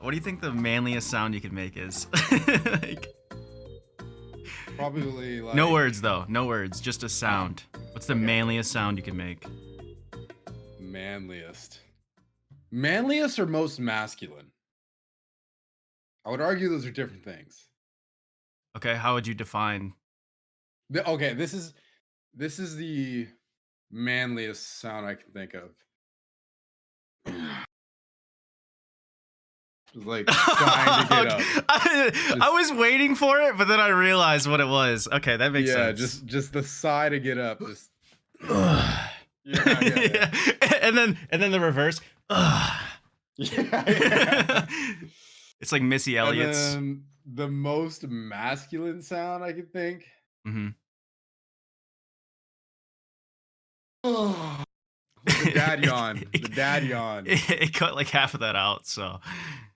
What do you think the manliest sound you could make is? Like, Probably like no words though. No words. Just a sound. What's the Okay. manliest sound you can make? manliest. Manliest or most masculine? I would argue those are different things. Okay, how would you define? Okay, this is the manliest sound I can think of. Just like trying to get up. I was waiting for it, but then I realized what it was. Okay, that makes Yeah, sense. just the sigh to get up. Just Yeah. And then the reverse. yeah. It's like Missy And Elliott's. then the most masculine sound I could think. Hmm. The dad yawn. The dad yawn. It cut like half of that out, so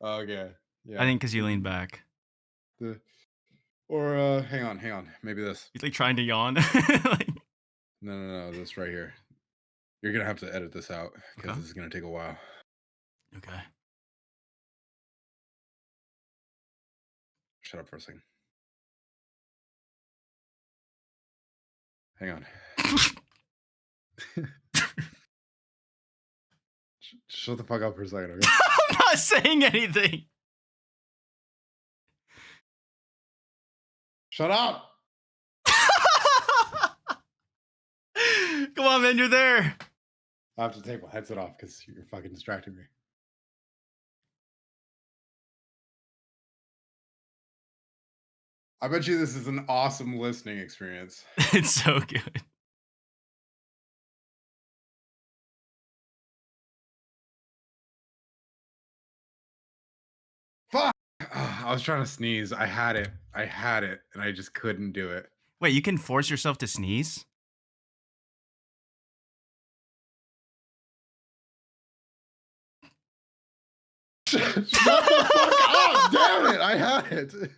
Okay. Yeah. I think because you leaned back. Hang on. Maybe this. He's like trying to yawn. Like, No. This right here. You're gonna have to edit this out because Okay. this is gonna take a while. okay. Shut up for a second. Hang on. Shut the fuck up for a second, okay? I'm not saying anything. Shut up! Come on, man, you're there. I have to take my headset off because you're fucking distracting me. I bet you this is an awesome listening experience. It's so good. Fuck! I was trying to sneeze. I had it, and I just couldn't do it. Wait, you can force yourself to sneeze? Shut the fuck up! Damn it! I had it.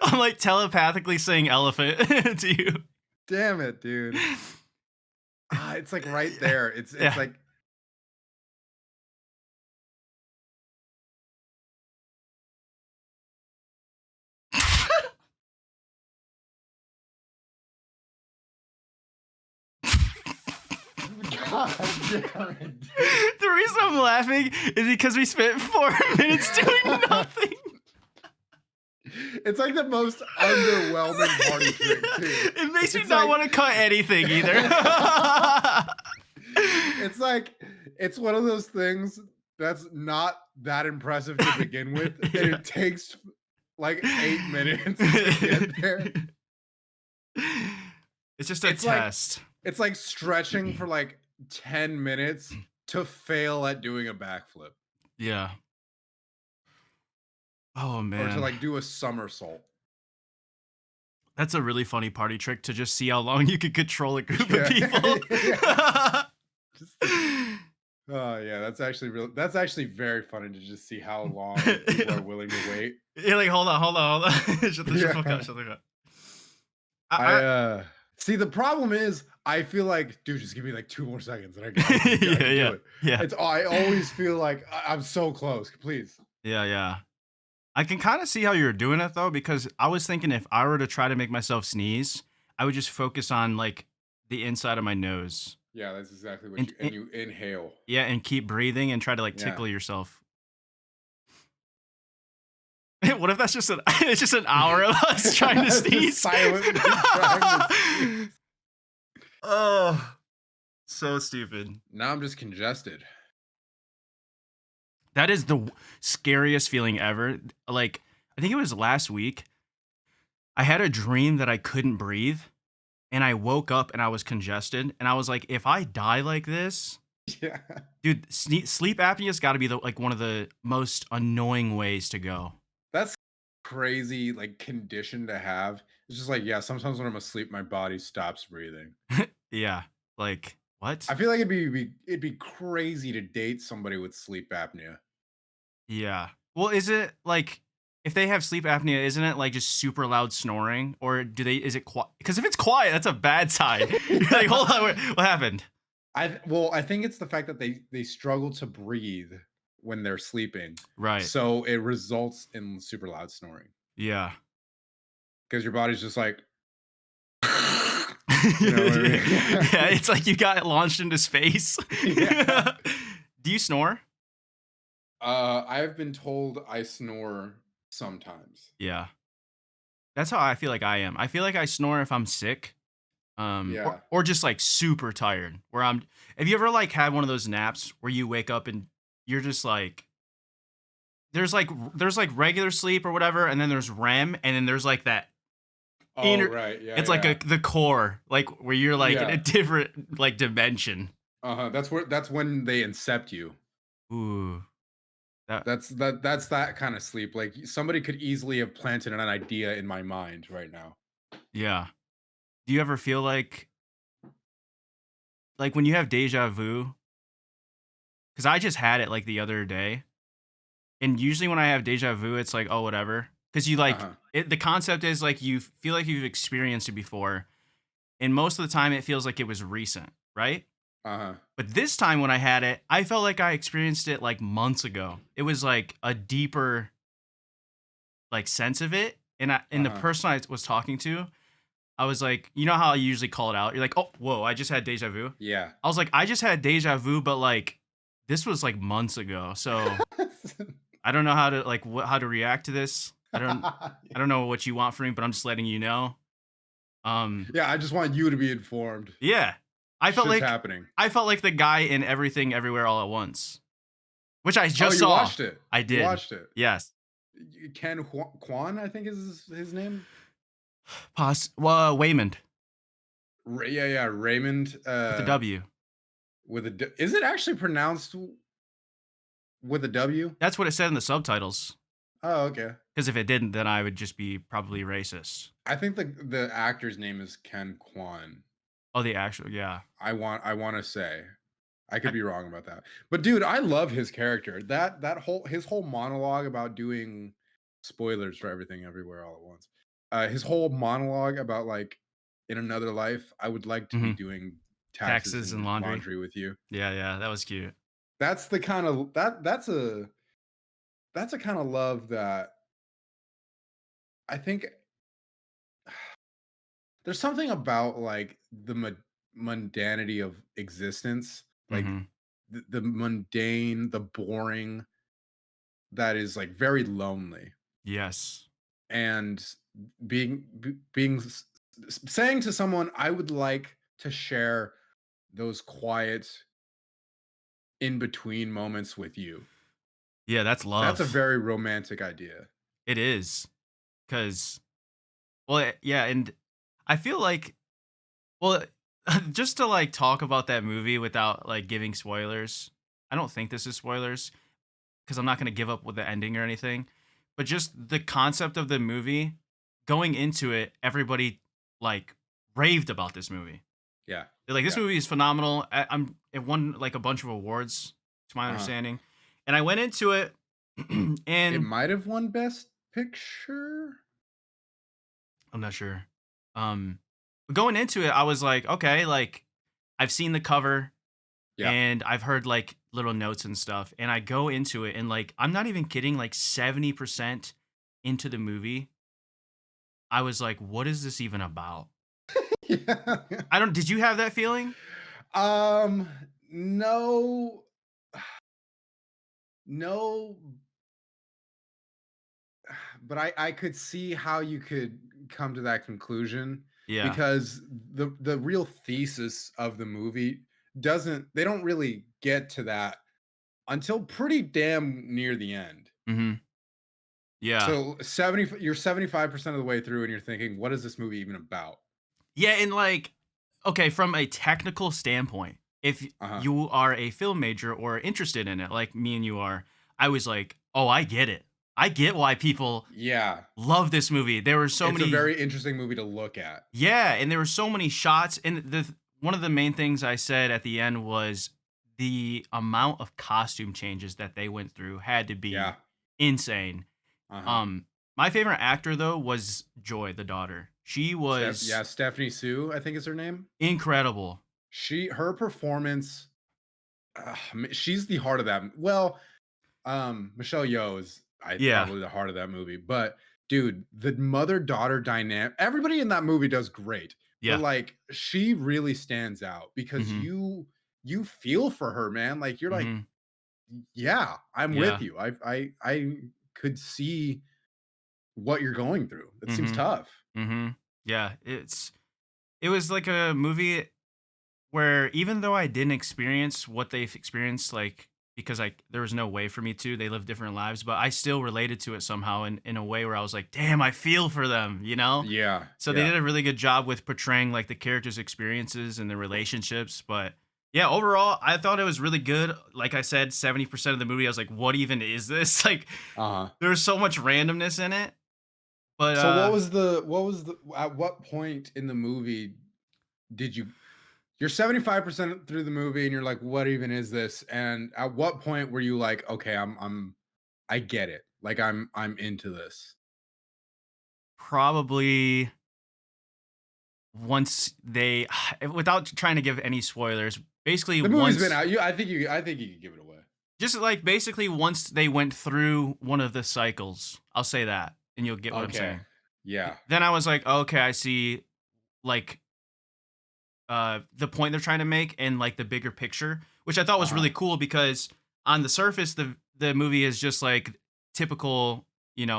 I'm like telepathically saying elephant to you. Damn it, dude. It's like right there. It's Yeah. like God damn it, dude. The reason I'm laughing is because we spent 4 minutes doing nothing. It's like the most underwhelming party trick too. It makes me It's not like- want to cut anything either. It's like it's one of those things that's not that impressive to begin with, and Yeah. it takes like 8 minutes to get there. It's just a It's like- test. It's like stretching for like 10 minutes to fail at doing a backflip Yeah. Oh or man. to like do a somersault. That's a really funny party trick to just see how long you could control a group Yeah. of people. Just- Oh yeah, that's actually very funny to just see how long people are willing to wait. You're like, hold on. Shut the fuck Yeah. up, shut the fuck up. I see the problem is I feel like, dude, just give me like 2 more seconds and I can do it. Yeah. I always feel like I'm so close. Please. Yeah. I can kind of see how you're doing it though, because I was thinking if I were to try to make myself sneeze, I would just focus on like the inside of my nose. Yeah, that's exactly what And- you inhale. Yeah, and keep breathing and try to like Yeah. tickle yourself. What if that's just it's just an hour of us trying to Just sneeze? silently trying to sneeze. Oh, so stupid. Now I'm just congested. That is the scariest feeling ever. Like, I think it was last week. I had a dream that I couldn't breathe, and I woke up and I was congested, and I was like, if I die like this, Yeah. dude, sleep apnea's got to be like one of the most annoying ways to go. That's crazy like condition to have. It's just like, yeah, sometimes when I'm asleep, my body stops breathing. Yeah, like what? I feel like it'd be crazy to date somebody with sleep apnea. Yeah. Well, is it like if they have sleep apnea, isn't it like just super loud snoring, or is it quiet? Because if it's quiet, that's a bad sign. You're like, hold on, what happened? I think it's the fact that they struggle to breathe when they're sleeping. Right. So it results in super loud snoring Yeah. because your body's just like, you know what I Yeah, mean? it's like you got launched into space. Yeah. Do you snore? I've been told I snore sometimes. Yeah. That's how I feel like I am. I feel like I snore if I'm sick, Yeah. or just, like, super tired, where I'm have you ever, like, had one of those naps where you wake up and you're just, like there's, like, regular sleep or whatever, and then there's REM, and then there's, like, that Oh, inner right. Yeah, it's like yeah. the core, like, where you're, like, in a Yeah. different, like, dimension. Uh-huh. That's when they incept you. Ooh, that That's that kind of sleep. Like somebody could easily have planted an idea in my mind right now. yeah. Do you ever feel like, when you have deja vu? Because I just had it, like, the other day. And usually when I have deja vu, it's like, "Oh, whatever." Because you, like Uh-huh. the concept is, like, you feel like you've experienced it before, and most of the time, it feels like it was recent, right? Uh-huh. But this time when I had it, I felt like I experienced it, like, months ago. It was, like, a deeper, like, sense of it, and the Uh-huh. person I was talking to, I was like you know how I usually call it out? You're like, "Oh, whoa, I just had deja vu?" Yeah. I was like, "I just had deja vu, but, like, this was, like, months ago, so I don't know how to like how to react to this. I don't know what you want from me, but I'm just letting you know. Um, Yeah, I just want you to be informed. yeah. I felt Shit's like happening. I felt like the guy in Everything Everywhere All at Once, which I Oh, just you saw. watched it. I You did. watched it. Yes. Kwan, I think is his name. Waymond Yeah, yeah, Raymond with the W. with is it actually pronounced with a W? That's what it said in the subtitles. Oh, okay. Because if it didn't, then I would just be probably racist. I think the actor's name is Ken Kwan. Oh, the actual, yeah. I want to say. I could I, be wrong about that. But dude, I love his character. That whole his whole monologue about doing spoilers for everything everywhere all at once. His whole monologue about like in another life, I would like to be mhm. doing taxes Taxes and and laundry. laundry with you. Yeah, yeah, that was cute. That's the kind of that's a kind of love that I think there's something about like the mundanity of existence, like Hmm. the mundane, the boring, that is like very lonely. Yes. And being saying to someone, I would like to share those quiet in between moments with you. Yeah, that's That's a love. very romantic idea. It is. Because, well, yeah, and I feel like, well, just to like talk about that movie without like giving spoilers. I don't think this is spoilers because I'm not going to give up with the ending or anything. But just the concept of the movie, going into it, everybody like raved about this movie. Yeah. They're like, this Yeah. movie is phenomenal. It won like a bunch of awards, to my Uh-huh. understanding. And I went into it, It and might have won best picture. I'm not sure. But going into it, I was like, okay, like I've seen the cover Yeah. and I've heard like little notes and stuff, and I go into it and like I'm not even kidding, like 70% into the movie, I was like, what is this even about? Yeah. I don't did you have that feeling? Um no, no, but I could see how you could come to that conclusion Yeah. because the real thesis of the movie doesn't they don't really get to that until pretty damn near the end. Mhm. Yeah. So 70 you're 75% of the way through and you're thinking, what is this movie even about? Yeah, and like, okay, from a technical standpoint, if Uh-huh. you are a film major or interested in it, like me and you are, I was like, oh, I get it. I get why people Yeah. love this movie. There were so It's a many, very interesting movie to look at. yeah, and there were so many shots. And one of the main things I said at the end was the amount of costume changes that they went through had to Yeah. be insane. Uh-huh. Um, my favorite actor though was Joy, the daughter. She was Stephanie Sue, I think is her name. incredible. Her performance, she's the heart of that. Well, Michelle Yeoh is Yeah. probably the heart of that movie. But dude, the mother-daughter dynamic, everybody in that movie does great. But Yeah. like she really stands out because Mhm. you feel for her, man. Like you're like, Mhm. yeah, I'm with Yeah. you. I could see what you're going through. It seems Mhm. tough. Mhm. Yeah, it was like a movie where even though I didn't experience what they've experienced, like because there was no way for me to, they live different lives, but I still related to it somehow in a way where I was like, damn, I feel for them, you know? Yeah, So they yeah. did a really good job with portraying like the characters' experiences and their relationships. But yeah, overall, I thought it was really good. Like I said, 70% of the movie, I was like, what even is this? Like Uh-huh. there was so much randomness in it. But So what was the at what point in the movie did you're 75% through the movie and you're like, what even is this? And at what point were you like, okay, I get it. Like I'm into this. probably once they without trying to give any spoilers, basically The movie's been once out. I think you could give it away. just like basically once they went through one of the cycles, I'll say that, and you'll get what I'm Okay. saying. Yeah. Then I was like, okay, I see like the point they're trying to make and like the bigger picture, which I thought was Uh-huh. really cool because on the surface the movie is just like typical,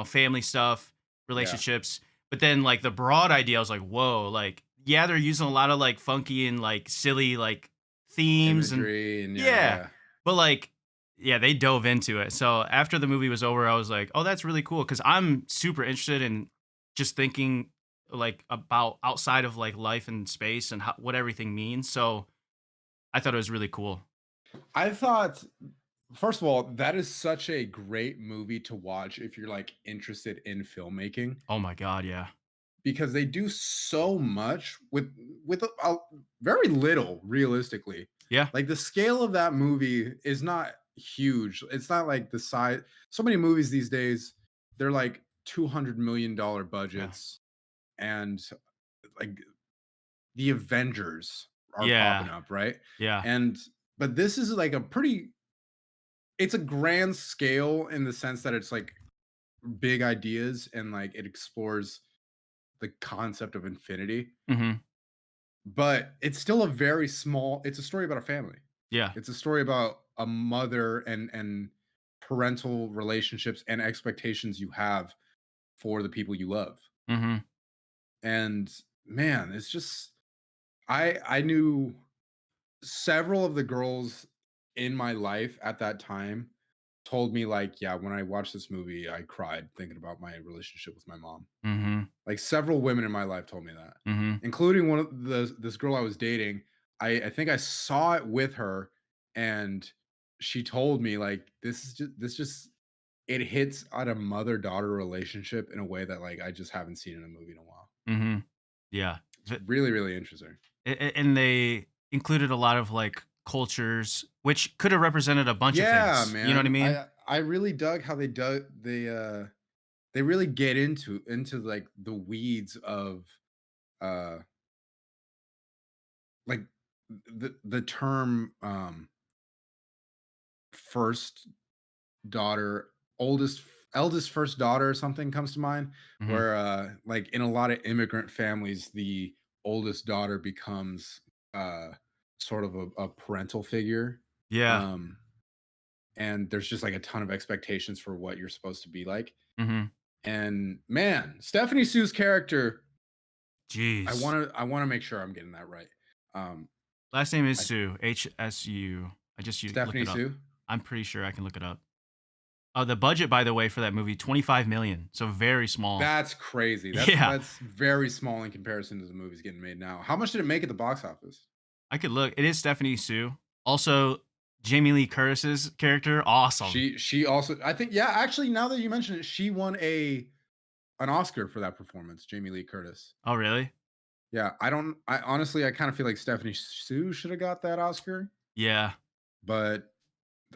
family stuff, Yeah. relationships, but then like the broad idea I was like, whoa, like yeah, they're using a lot of like funky and like silly like themes and Imagery and yeah, yeah, yeah. but like yeah, they dove into it. So after the movie was over, I was like, oh, that's really cool because I'm super interested in just thinking like about outside of like life and space and what everything means. So I thought it was really cool. I thought first of all, that is such a great movie to watch if you're like interested in filmmaking. Oh my god, yeah. Because they do so much with very little realistically. Yeah. Like the scale of that movie is not huge. It's not like the size so many movies these days, they're like $200 million Yeah. budgets and like the Avengers are Yeah. popping up, right? Yeah. And but this is like a pretty it's a grand scale in the sense that it's like big ideas and like it explores the concept of infinity. Mhm. But it's still a very small it's a story about a family. Yeah. It's a story about a mother and parental relationships and expectations you have for the people you love. Mhm. And man, it's just I knew several of the girls in my life at that time told me like, yeah, when I watched this movie, I cried thinking about my relationship with my mom. Mhm. Like several women in my life told me that, Mhm. including one of this girl I was dating. I think I saw it with her, and she told me like this just it hits on a mother daughter relationship in a way that like I just haven't seen in a movie in a while. Mhm. Yeah. It's really really interesting. And they included a lot of like cultures which could have represented a bunch of Yeah, things. You know what I man. mean? I really dug how they really get into like the weeds of uh like the term first daughter, oldest eldest first daughter or something comes to mind Mhm. where like in a lot of immigrant families the oldest daughter becomes uh sort of a parental figure. Yeah. Um and there's just like a ton of expectations for what you're supposed to be like. Mhm. And man, Stephanie Sue's character, Jeez. I want to make sure I'm getting that right. Um Last name is I, Sue, HSU. I just looked Stephanie it up. Sue. I'm pretty sure I can look it up. Oh, the budget, by the way, for that movie, 25 million. So very small. That's crazy. Yeah. That's very small in comparison to the movies getting made now. How much did it make at the box office? I could look. It is Stephanie Sue. Also, Jamie Lee Curtis's character, awesome. She also I think yeah, actually now that you mention it, she won a an Oscar for that performance, Jamie Lee Curtis. Oh, really? Yeah, I honestly I kind of feel like Stephanie Sue should have got that Oscar, Yeah. but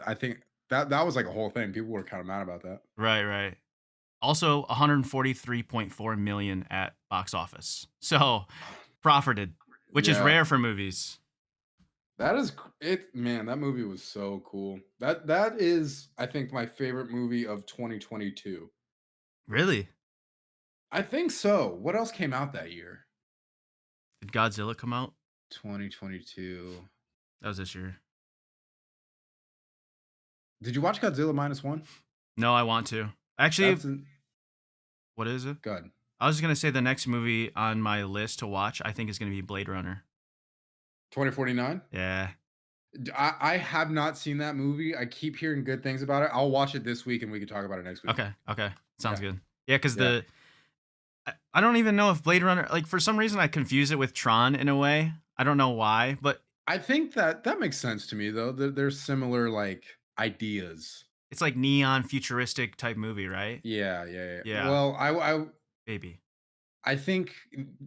I think that was like a whole thing. People were kind of mad about that. Right, right. Also, 143.4 million at box office. So profited, which is Yeah. rare for movies. That is it, man. That movie was so cool. That is, I think, my favorite movie of 2022. Really? I think so. What else came out that year? Did Godzilla come out? 2022. That was this year. Did you watch Godzilla minus one? No, I want to. That's Actually, an what is it? good. I was gonna say the next movie on my list to watch, I think is gonna be Blade Runner. 2049. Yeah. I have not seen that movie. I keep hearing good things about it. I'll watch it this week and we can talk about it next week. Okay. Okay. Sounds Yeah. good. Yeah, because Yeah. I don't even know if Blade Runner, like, for some reason I confuse it with Tron in a way. I don't know why, but I think that makes sense to me though. There's similar like ideas. it's like neon futuristic type movie, right? Yeah, yeah, yeah. Yeah, Well, maybe. I think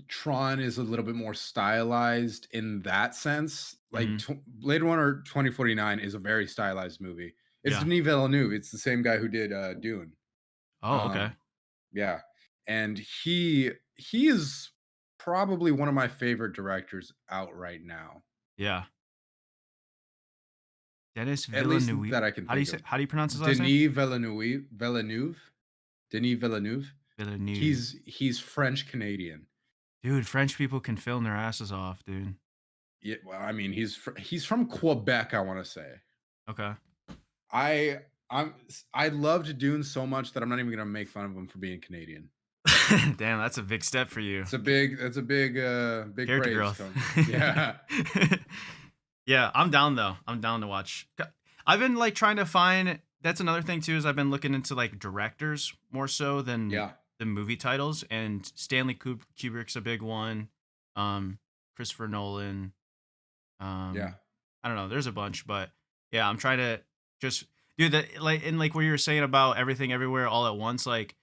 Tron is a little bit more stylized in that sense. Like Mhm. Blade Runner 2049 is a very stylized movie. It's Yeah. Denis Villeneuve. It's the same guy who did Dune. Oh, okay. Um, yeah, and he is probably one of my favorite directors out right now, Yeah. Dennis at least Villeneuve. that I can think of. How do you pronounce his last name? Denis Villeneuve. Denis Villeneuve. Villeneuve. He's French Canadian. Dude, French people can film their asses off, dude. Yeah, well, I mean, he's from Quebec, I wanna say. Okay. I I loved Dune so much that I'm not even gonna make fun of him for being Canadian. Damn, that's a big step for you. That's a big Character praise growth. coming. Yeah. Yeah, I'm down though. I'm down to watch. I've been like trying to find. That's another thing too. Is I've been looking into like directors more so than Yeah. the movie titles. And Stanley Kubrick's a big one. Christopher Nolan. Yeah. I don't know. There's a bunch, but yeah, I'm trying to just do that. Like and like what you were saying about everything, everywhere, all at once. Like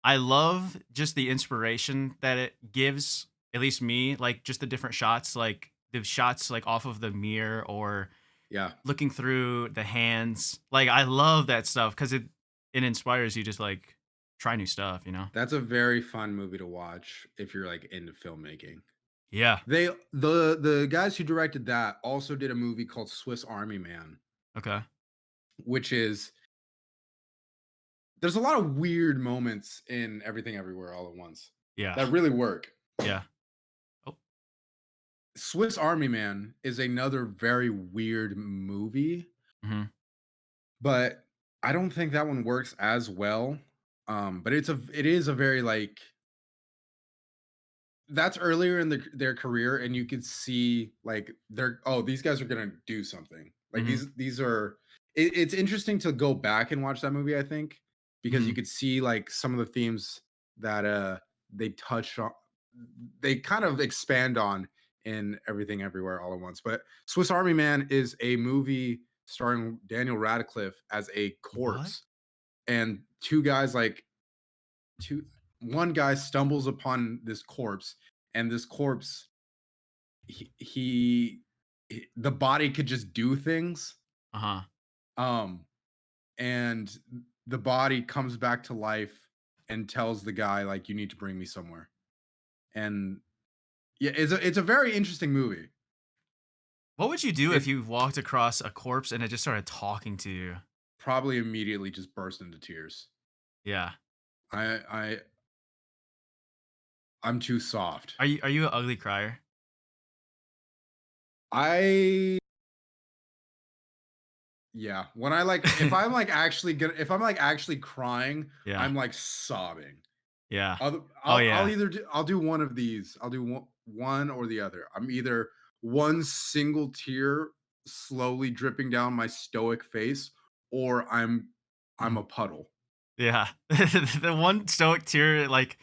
I love just the inspiration that it gives, at least me, like just the different shots, like the shots like off of the mirror or Yeah. looking through the hands. Like I love that stuff because it inspires you just like try new stuff, you know? That's a very fun movie to watch if you're, like, into filmmaking. Yeah. The guys who directed that also did a movie called Swiss Army Man, Okay. which is there's a lot of weird moments in Everything Everywhere All at Once Yeah. that really work. Yeah. Oh. Swiss Army Man is another very weird movie, Hmm. but I don't think that one works as well. But it is a very like that's earlier in their career, and you could see like they're oh these guys are gonna do something. Like Hmm. these are it's interesting to go back and watch that movie. I think because you Hmm. could see like some of the themes that they touch on, they kind of expand on in Everything Everywhere All at Once. But Swiss Army Man is a movie starring Daniel Radcliffe as a What? corpse, and two guys like two one guy stumbles upon this corpse, and this corpse the body could just do things, Uh huh. um and the body comes back to life and tells the guy like you need to bring me somewhere. And yeah, it's a very interesting movie. What would you do if It you walked across a corpse and it just started talking to you? probably immediately just burst into tears. Yeah. I I'm too soft. Are you an ugly crier? I Yeah, when I like if I'm like actually crying, Yeah. I'm like sobbing. Yeah. Oh I'll yeah. either I'll do one of these. I'll do one or the other. I'm either one single tear slowly dripping down my stoic face, or I'm Mhm. a puddle. Yeah. The one stoic tear, like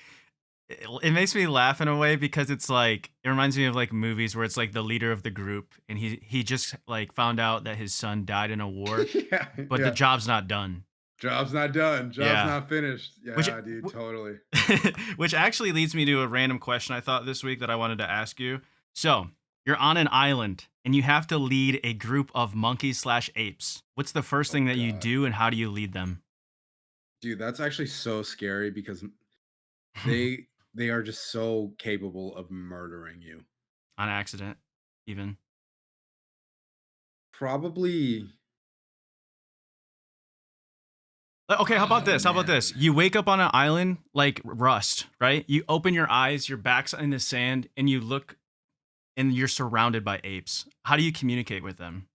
it makes me laugh in a way because it's like it reminds me of like movies where it's like the leader of the group and he just like found out that his son died in a war, Yeah, but the yeah. job's not done. Job's not done. Job's Yeah. not finished. Which Yeah, dude, totally. which actually leads me to a random question I thought this week that I wanted to ask you. So, you're on an island and you have to lead a group of monkeys slash apes. What's the first Oh thing that you god. do and how do you lead them? Dude, that's actually so scary because they are just so capable of murdering you. On accident, even. Probably. Okay, how about Oh this? How about this? man. You wake up on an island like Rust, right? You open your eyes, your back's in the sand, and you look and you're surrounded by apes. How do you communicate with them?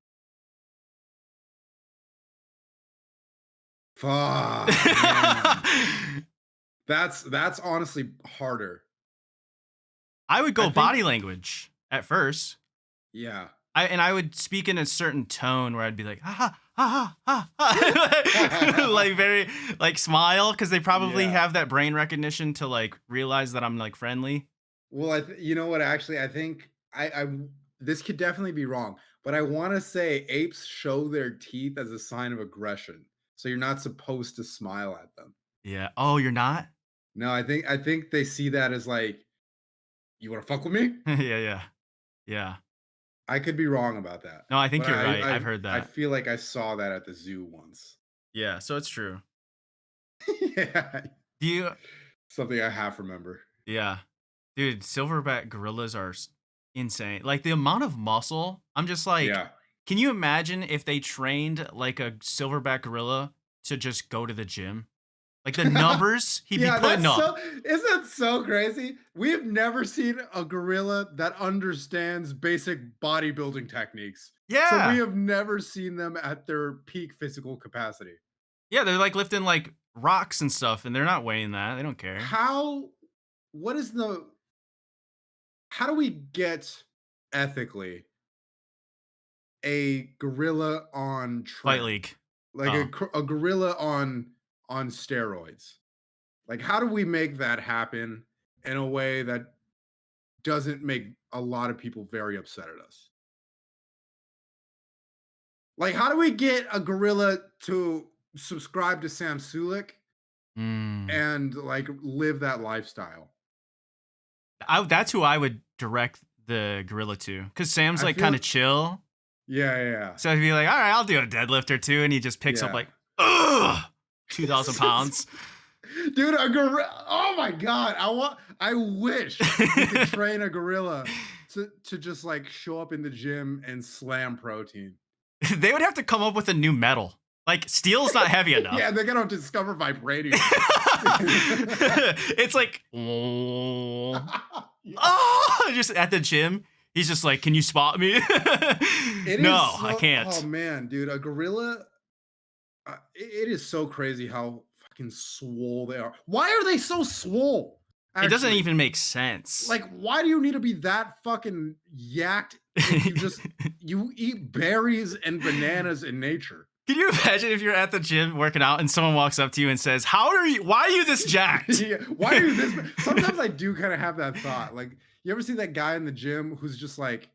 Fuck, man. That's honestly harder. I would I go think body language at first. yeah. I would speak in a certain tone where I'd be like, ha ha ha ha, like very like smile because they probably Yeah. have that brain recognition to like realize that I'm like friendly. Well, you know what? Actually, I think this could definitely be wrong, but I want to say apes show their teeth as a sign of aggression. So you're not supposed to smile at them. Yeah. Oh, you're not? No, I think they see that as like, you want to fuck with me? Yeah, yeah, yeah. I could be wrong about that, No, I think but you're right. I I've I, heard I that. feel like I saw that at the zoo once. Yeah, so it's true. Yeah, Do you? something I half remember. Yeah, dude, silverback gorillas are insane. Like the amount of muscle. I'm just like, Yeah. can you imagine if they trained like a silverback gorilla to just go to the gym? Like the numbers he'd be Yeah, putting that's up. so isn't that so crazy? We have never seen a gorilla that understands basic bodybuilding techniques. So we Yeah. have never seen them at their peak physical capacity. Yeah, they're like lifting like rocks and stuff, and they're not weighing that. They don't care. How what is the how do we get ethically a gorilla on Fight trim? League. Like Oh. a gorilla on steroids? Like how do we make that happen in a way that doesn't make a lot of people very upset at us? Like, how do we get a gorilla to subscribe to Sam Sulek Mm. and like live that lifestyle? That's who I would direct the gorilla to, because Sam's I like kind feel of chill. yeah, yeah, yeah. So he'd be like, all right, I'll do a deadlift or two. And he just picks up Yeah. like, ugh, 2,000 pounds. Dude, a gorilla. Oh my god. I wish we could train a gorilla to just like show up in the gym and slam protein. They would have to come up with a new metal. Like, steel's not heavy Yeah, enough. they're gonna discover vibranium. It's like, oh, just at the gym. He's just like, can you spot me? It No, is I so can't. oh man, dude, a gorilla it is so crazy how fucking swole they are. Why are they so swole? It doesn't Actually, even make sense. like, why do you need to be that fucking yacked if you eat berries and bananas in nature? Can you imagine if you're at the gym working out and someone walks up to you and says, why are you this jacked?" Yeah, why are you this? Sometimes I do kind of have that thought. Like, you ever see that guy in the gym who's just like,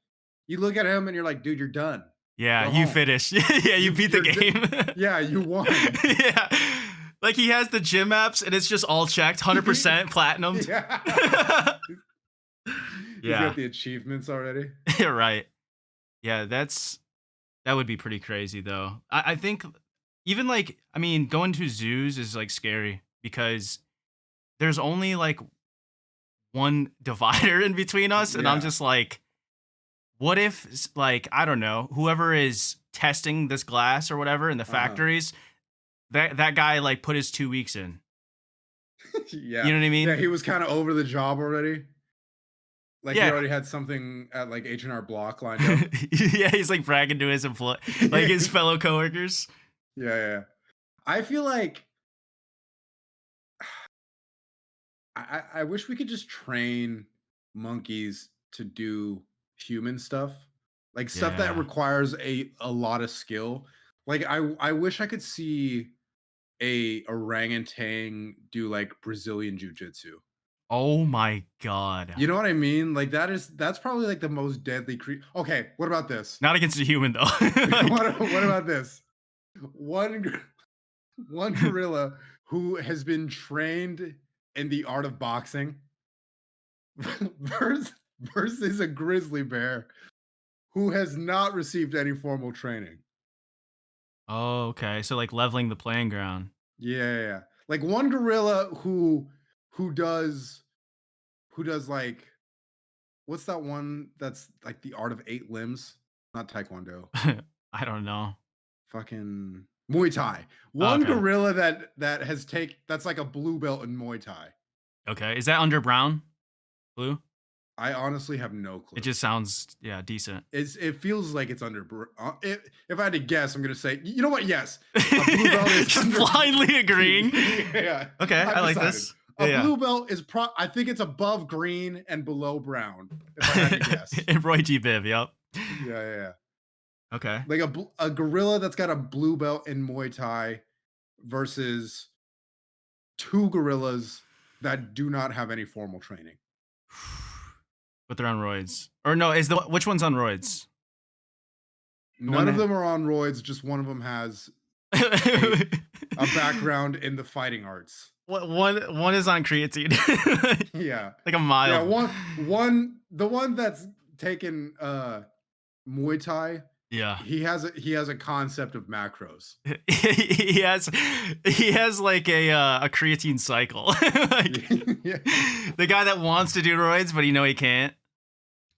you look at him and you're like, dude, you're done. Yeah, Go you home. finished. Yeah, you beat the You're game. Yeah, you won. Yeah. Like he has the gym apps and it's just all checked, 100% platinum. Yeah. He's Yeah. got the achievements already. Right. Yeah, that would be pretty crazy though. I think even like, I mean, going to zoos is like scary because there's only like one divider in between us. And I'm Yeah. just like, what if like, I don't know, whoever is testing this glass or whatever in the Uh-huh. factories, that guy like put his 2 weeks in. Yeah. You know what I Yeah, mean? he was kind of over the job already. Like he Yeah. already had something at like H&R Block lined up. Yeah, he's like bragging to his like his fellow coworkers. Yeah, yeah. I feel like I wish we could just train monkeys to do human stuff. Like stuff that Yeah. requires a lot of skill. Like I wish I could see a orangutan do like Brazilian jiu-jitsu. Oh my god. You know what I mean? Like that's probably like the most deadly Okay, what about this? Not against a human though. Like, What about this? One one gorilla who has been trained in the art of boxing versus, versus a grizzly bear who has not received any formal training. oh, okay. So like leveling the playing ground. Yeah, yeah, yeah. Like one gorilla who does like what's that one that's like the art of eight limbs? Not taekwondo. I don't know. Fucking Muay Thai. Oh, One okay. gorilla that's like a blue belt in Muay Thai. Okay. Is that under brown? Blue? I honestly have no It clue. just sounds, yeah, decent. It feels like it's under. If I had to guess, I'm gonna say, you know what? Yes, a blue belt is Just under. blindly agreeing. Yeah, Okay, I I've like decided. this. A Yeah, blue belt is I think it's above green and below brown. If I had to yeah. guess. And Roy G. Biv, yep. Yeah, yeah, yeah. Okay. Like a gorilla that's got a blue belt in Muay Thai versus two gorillas that do not have any formal training. But they're on roids. Or no, is the which one's on roids? The one None of that them are on roids. Just one of them has a a background in the fighting arts. one is on creatine. Yeah. Like a Yeah, mild. the one that's taken, Muay Thai, Yeah. he has a concept of macros. he has he has like a creatine cycle. Like Yeah. the guy that wants to do roids, but he can't.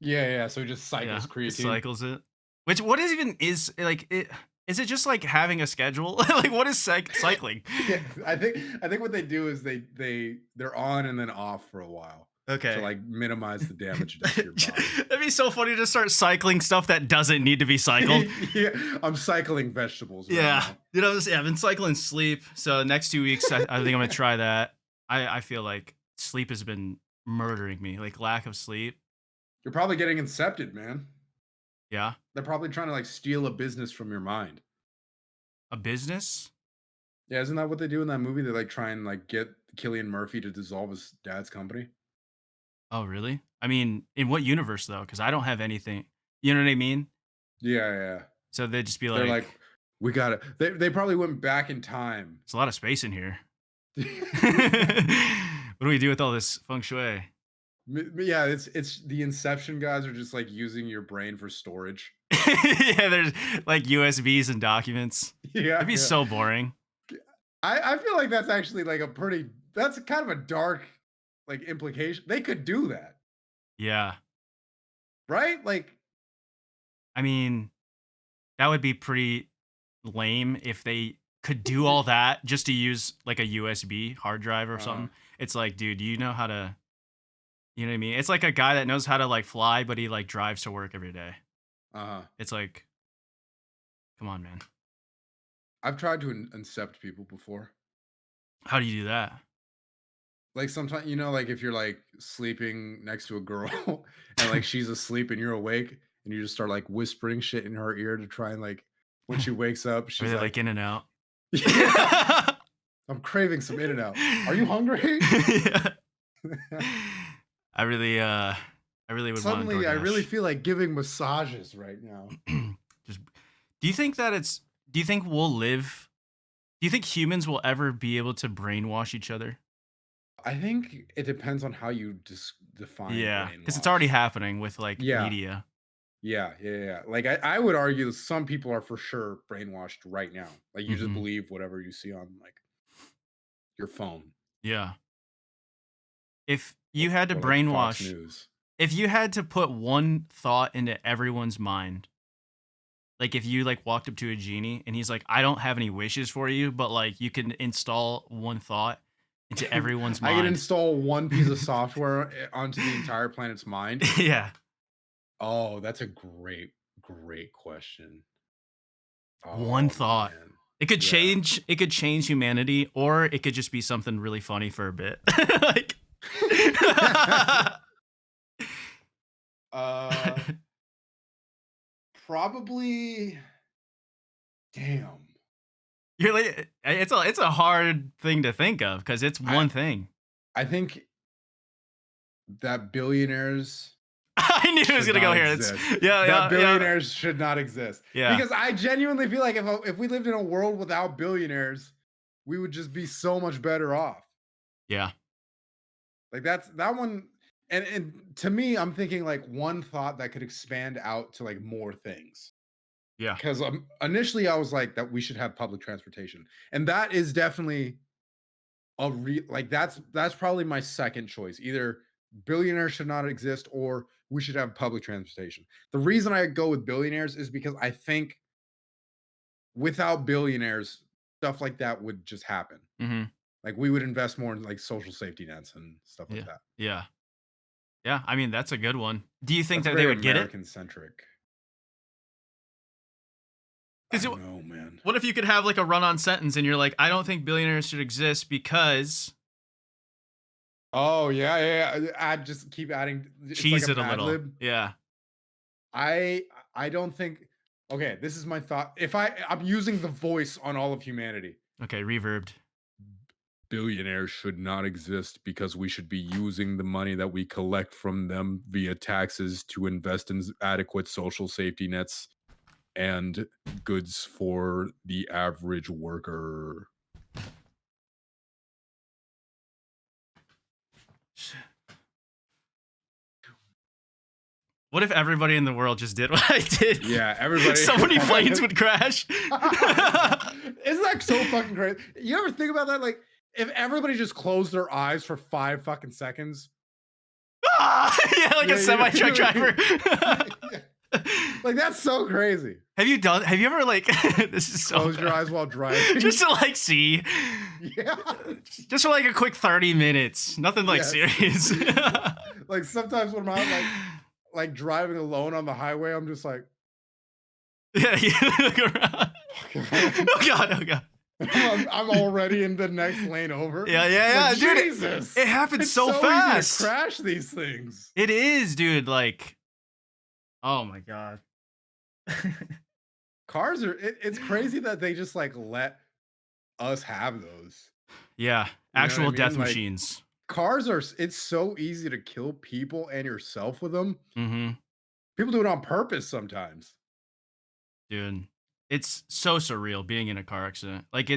Yeah, yeah, so he just Yeah, cycles he creatine. cycles it. Which what is even is like it is it just like having a schedule? Like what is cycling? Yeah, I think what they do is they're on and then off for a while to, Okay. like, minimize the damage it does to your body. It'd be so funny to start cycling stuff that doesn't need to be cycled. Yeah, I'm cycling vegetables right Yeah. now. Yeah, I've been cycling sleep. So next 2 weeks, I think I'm gonna try that. I feel like sleep has been murdering me. Like lack of sleep. You're probably getting incepted, man. Yeah. They're probably trying to, like, steal a business from your mind. A business? Yeah, isn't that what they do in that movie? They, like, try and, like, get Killian Murphy to dissolve his dad's company? Oh, really? I mean, in what universe though? Because I don't have anything. You know what I mean? Yeah, yeah. So they'd just be They're like, like, "We gotta" they probably went back in time. "There's a lot of space in here. What do we do with all this feng shui?" Yeah, it's the Inception guys are just, like, using your brain for storage. Yeah, there's like USBs and documents. Yeah, It'd be yeah. so boring. I feel like that's actually, like, that's kind of a dark, like, implication. They could do that, Yeah. right? Like, I mean, that would be pretty lame if they could do all that just to use like a USB hard drive or uh something. It's like, dude, you know how to, you know what I mean? It's like a guy that knows how to like fly, but he like drives to work every day. uh It's like, come on, man. I've tried to incept people before. How do you do that? Like, sometimes, like, if you're, like, sleeping next to a girl and, like, she's asleep and you're awake and you just start, like, whispering shit in her ear to try and, like, when she wakes up, Are she's they like, like in and out? "Yeah, I'm craving some In-N-Out. Are you hungry?" Yeah. I really, I really would want Suddenly, I really DoorDash. feel like giving massages right now. Just, do you think that do you think we'll live? Do you think humans will ever be able to brainwash each other? I think it depends on how you define Yeah, because it's already brainwash. happening with like Yeah. media. Yeah, yeah, yeah. Like, I would argue that some people are for sure brainwashed right now. Like, you just Hmm. believe whatever you see on, like, your phone Yeah. If or you had to like, Fox brainwash, News. if you had to put one thought into everyone's mind, like if you like walked up to a genie and he's like, "I don't have any wishes for you, but like you can install one thought into everyone's I can mind." install one piece of software, onto the entire planet's mind. Yeah. Oh, that's a great, great question. One Oh, thought. man. Yeah. It could change humanity, or it could just be something really funny for a bit. Like Uh, probably damn. you're like it's a hard thing to think of because it's I one thing. I think that billionaires I knew it was should gonna go not here. It's exist. yeah, That yeah, yeah, billionaires should not exist. yeah, Because I genuinely feel like if we lived in a world without billionaires, we would just be so much better off. yeah, Like, that's that one. And to me, I'm thinking, like, one thought that could expand out to, like, more things. yeah. Because initially I was like that we should have public transportation, and that is definitely like, that's probably my second choice. Either billionaires should not exist or we should have public transportation. The reason I go with billionaires is because I think without billionaires, stuff like that would just happen. Mhm. Like, we would invest more in, like, social safety nets and stuff like Yeah. that. Yeah. Yeah, I mean, that's a good one. Do you think That's that they very would get it? American-centric. I 'Cause don't know, man. what if you could have, like, a run-on sentence and you're like, "I don't think billionaires should exist because" Oh, yeah, yeah, yeah, add just keep adding it's like a cheese it a Mad little. Lib. Yeah. I I don't think okay, this is my thought. If I'm using the voice on all of humanity. Okay, reverbed. Billionaires should not exist because we should be using the money that we collect from them via taxes to invest in adequate social safety nets and goods for the average worker. What if everybody in the world just did what I did? Yeah, everybody. So many planes would crash. Isn't that so fucking crazy? You ever think about that? Like, if everybody just closed their eyes for 5 fucking seconds. Yeah, like a semi truck driver. Yeah. Like, that's so crazy. Have you ever like this is so Close your bad. eyes while driving. Just to like see. Yeah. Just for like a quick 30 minutes. Nothing like Yes. serious. Like, sometimes when I'm out, like driving alone on the highway, I'm just like, Yeah, you look around. Oh god, oh god. I'm already in the next lane over. Yeah, yeah, yeah, Like, dude. Jesus. It happens It's so easy fast. to crash these things. It is, dude. Like, oh my god. Cars are it's crazy that they just like let us have those. Yeah, You know what I actual death mean? Like, machines. cars are it's so easy to kill people and yourself with them. Mm-hmm. People do it on purpose sometimes. Dude, it's so surreal being in a car accident. Like,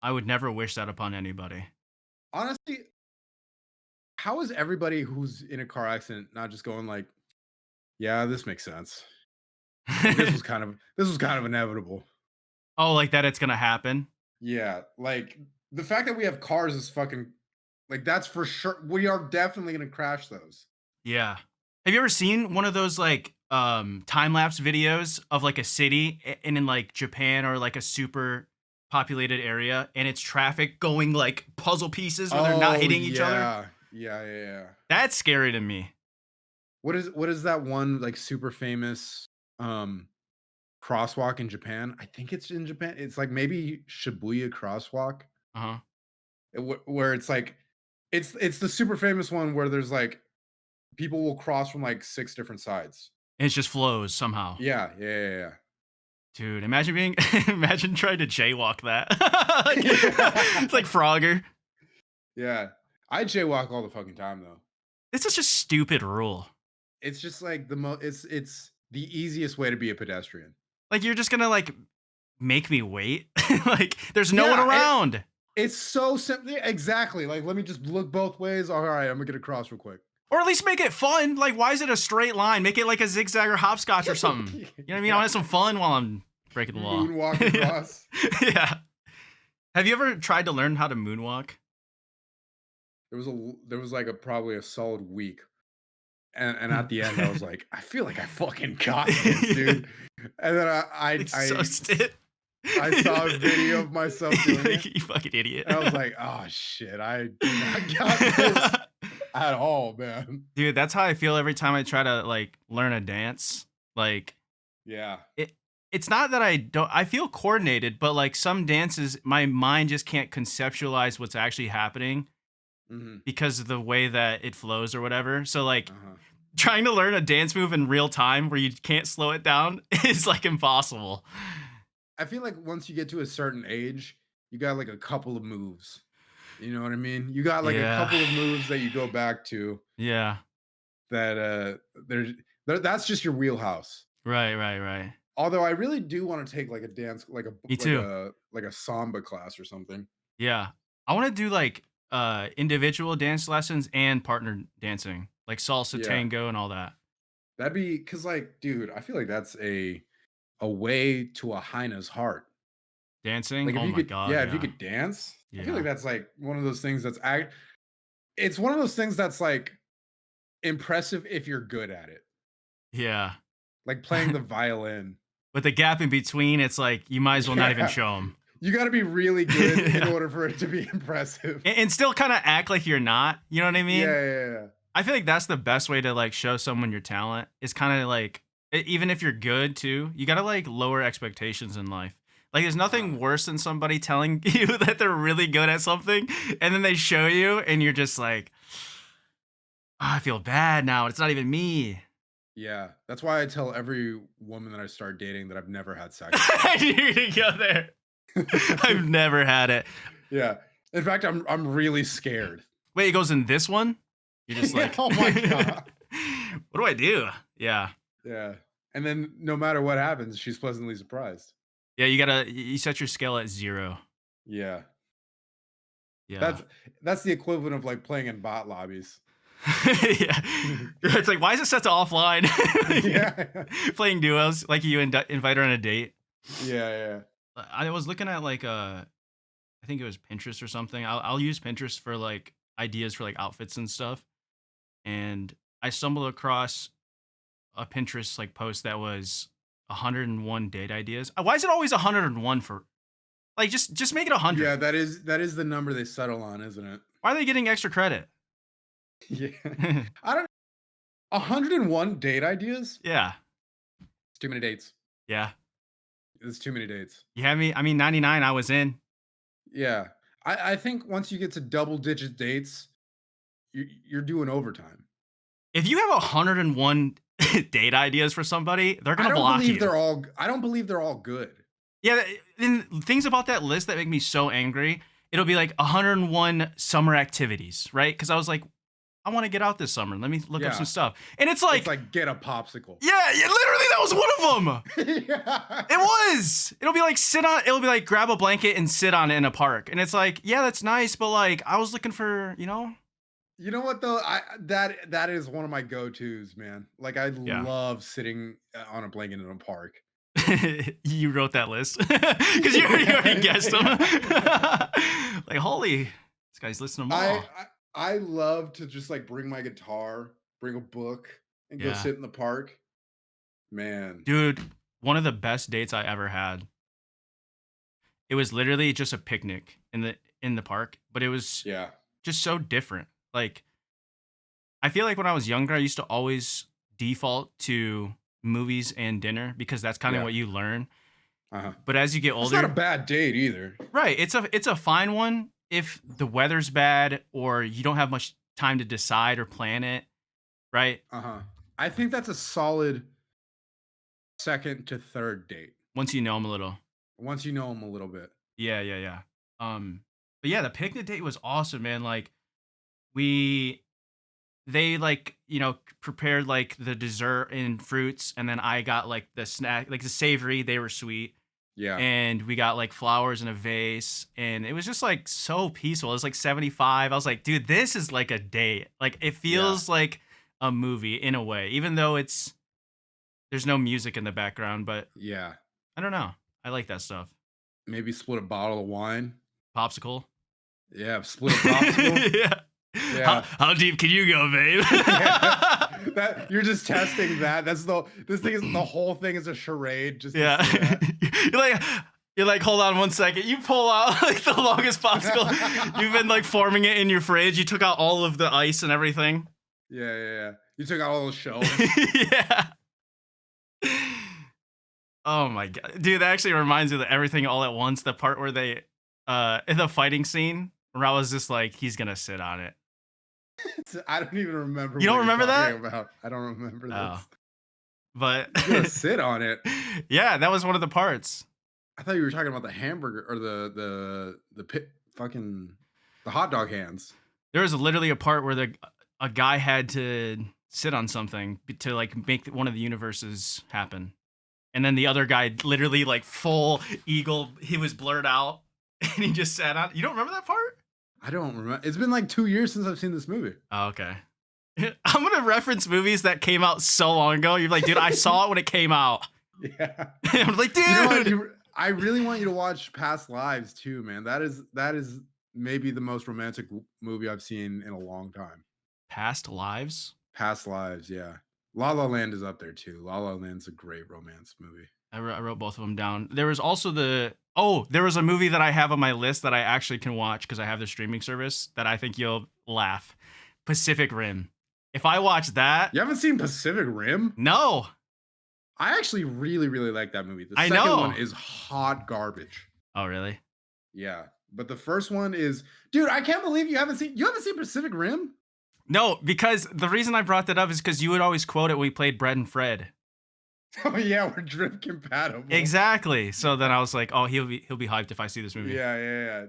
I would never wish that upon anybody. Honestly, how is everybody who's in a car accident not just going like, yeah, this makes sense. Like, this was kind of inevitable. Oh, like that it's gonna happen? Yeah, like the fact that we have cars is fucking like that's for sure. We are definitely gonna crash those. Yeah. Have you ever seen one of those like time lapse videos of like a city and in like Japan or like a super populated area and it's traffic going like puzzle pieces where they're not hitting each other? Yeah, yeah, yeah, yeah. That's scary to me. What is that one like super famous crosswalk in Japan? I think it's in Japan. It's like maybe Shibuya crosswalk. Uh-huh. Where it's like it's the super famous one where there's like people will cross from like 6 different sides. And it just flows somehow. Yeah, yeah, yeah, yeah. Dude, imagine being imagine trying to jaywalk that. Like, Yeah. it's like Frogger. Yeah. I jaywalk all the fucking time though. It's such a stupid rule. It's just like it's the easiest way to be a pedestrian. Like you're just gonna like make me wait. Like there's no one Yeah, around. it's so simple. Exactly. Like, let me just look both ways. All right, I'm gonna get across real quick. Or at least make it fun. Like, why is it a straight line? Make it like a zigzag or hopscotch or something. You know what I mean? I want some fun while I'm breaking the law. Moonwalk Yeah. across. Yeah. Have you ever tried to learn how to moonwalk? There was like probably a solid week. And at the end, I was like, I feel like I fucking got this, dude. And then I saw a video of myself doing it. You fucking idiot. And I was like, oh shit, I do not got this at all, man. Dude, that's how I feel every time I try to like learn a dance. Like Yeah. it's not that I feel coordinated, but like some dances my mind just can't conceptualize what's actually happening because of the way that it flows or whatever. So like trying to learn a dance move in real time where you can't slow it down is like impossible. I feel like once you get to a certain age, you got like a couple of moves. You know what I mean? You got like a couple of moves that you go back to Yeah. that that's just your wheelhouse. Right. Although I really do want to take like a dance Me too. like a samba class or something. Yeah. I want to do like individual dance lessons and partner dancing, like salsa, Yeah. tango, and all that. That'd be because like, dude, I feel like that's a way to a hyena's heart. Dancing? Like if Oh you my could, god. yeah, Yeah. if you could dance, I feel Yeah. like that's like one of those things that's it's one of those things that's like impressive if you're good at it. Yeah. Like playing the violin. With the gap in between, it's like you might as well not even Yeah. show them. You gotta be really good in Yeah. order for it to be impressive. And still kind of act like you're not. You know what I Yeah, mean? yeah, yeah. I feel like that's the best way to like show someone your talent. Is kind of like even if you're good too, you gotta like lower expectations in life. Like there's Uh, nothing worse than somebody telling you that they're really good at something, and then they show you, and you're just like, "Oh, I feel bad now. It's not even me." yeah. That's why I tell every woman that I start dating that I've never had sex with them. I knew to go there. I've never had it. Yeah. In fact, I'm really scared. Wait, it goes in this one? You're just Yeah, like, oh my god. what do I do? Yeah. Yeah. And then no matter what happens, she's pleasantly surprised. Yeah, you gotta you set your scale at 0. Yeah. Yeah. That's that's the equivalent of like playing in bot lobbies. Yeah. It's like, why is it set to offline? Yeah. Playing duos, like you invite her on a date. Yeah, yeah. I was looking at like I think it was Pinterest or something. I'll use Pinterest for like ideas for like outfits and stuff. And I stumbled across a Pinterest like post that was 101 date ideas. Why is it always 101 for like just make it 100? Yeah, that is the number they settle on, isn't it? Why are they getting extra credit? Yeah. I don't 101 date ideas? Yeah. It's too many dates. Yeah. It's too many dates. You had me. I mean, 99 I was in. Yeah. I think once you get to double digit dates, you're doing overtime. If you have 101 date ideas for somebody, they're going to block you. I don't believe they're all good. Yeah, and things about that list that make me so angry, it'll be like 101 summer activities, right? Because I was like, I want to get out this summer. Let me look up Yeah. some stuff. And it's It's like, like get a popsicle. yeah, literally that was one of them. Yeah. It was. It'll be like it'll be like grab a blanket and sit on it in a park. And it's like, yeah, that's nice, but like I was looking for, You know what though? That is one of my go-tos, man. Like I Yeah. love sitting on a blanket in a park. You wrote that list because you already guessed them. Like, holy, this guy's listening to them all. I love to just like bring my guitar, bring a book, and go Yeah. sit in the park. Man. Dude, one of the best dates I ever had. It was literally just a picnic in the park, but it was Yeah. just so different. Like, I feel like when I was younger, I used to always default to movies and dinner because that's kind of Yeah. what you learn. Uh-huh. But as you get It's not a older, bad date either. right, it's a fine one if the weather's bad or you don't have much time to decide or plan it, right? Uh-huh. I think that's a solid second to third date Once you know them a little. once you know them a little bit. Yeah, yeah, yeah. But yeah, the picnic date was awesome, man. Like we they like, prepared like the dessert and fruits, and then I got like the snack, like the savory, they were sweet. Yeah. And we got like flowers in a vase, and it was just like so peaceful. It was like 75. I was like, dude, this is like a date. Like it Yeah. feels like a movie in a way, even though there's no music in the background, but Yeah. I don't know. I like that stuff. Maybe split a bottle of wine. Popsicle. Yeah, split a popsicle. Yeah. Yeah. How deep can you go, babe? That you're just testing that. The whole thing is a charade. Just to Yeah. see that. You're like, hold on one second. You pull out like the longest popsicle. You've been like forming it in your fridge. You took out all of the ice and everything. Yeah, yeah, yeah. You took out all those shells. Yeah. Oh my god. Dude, that actually reminds me of the Everything All at Once, the part where they in the fighting scene where I was just like, he's gonna sit on it. I don't even remember. You don't what you're remember that? talking About. I don't remember Oh. this. But You gotta sit on it. yeah, that was one of the parts. I thought you were talking about the hamburger or the pit fucking the hot dog hands. There was literally a part where a guy had to sit on something to like make one of the universes happen. And then the other guy literally like full eagle, he was blurred out and he just sat on. You don't remember that part? I don't remember. It's been like 2 years since I've seen this movie. Oh, okay. I'm gonna reference movies that came out so long ago. You're like, dude, I saw it when it came out. Yeah. I'm like, dude. You know what? I really want you to watch Past Lives too, man. That is maybe the most romantic movie I've seen in a long time. Past lives? Past Lives, yeah. La La Land is up there too. La La Land's a great romance movie. I wrote both of them down. There was also there was a movie that I have on my list that I actually can watch because I have the streaming service that I think you'll laugh. Pacific Rim. If I watch that, You haven't seen Pacific Rim? no, I actually really, really like that movie. The I second one know. is hot garbage. Oh, really? Yeah. But the first one is, dude, I can't believe you haven't seen Pacific Rim? No, because the reason I brought that up is because you would always quote it when we played Bread and Fred. Oh yeah, we're drift compatible. Exactly. So then I was like, oh, he'll be hyped if I see this movie. Yeah, yeah,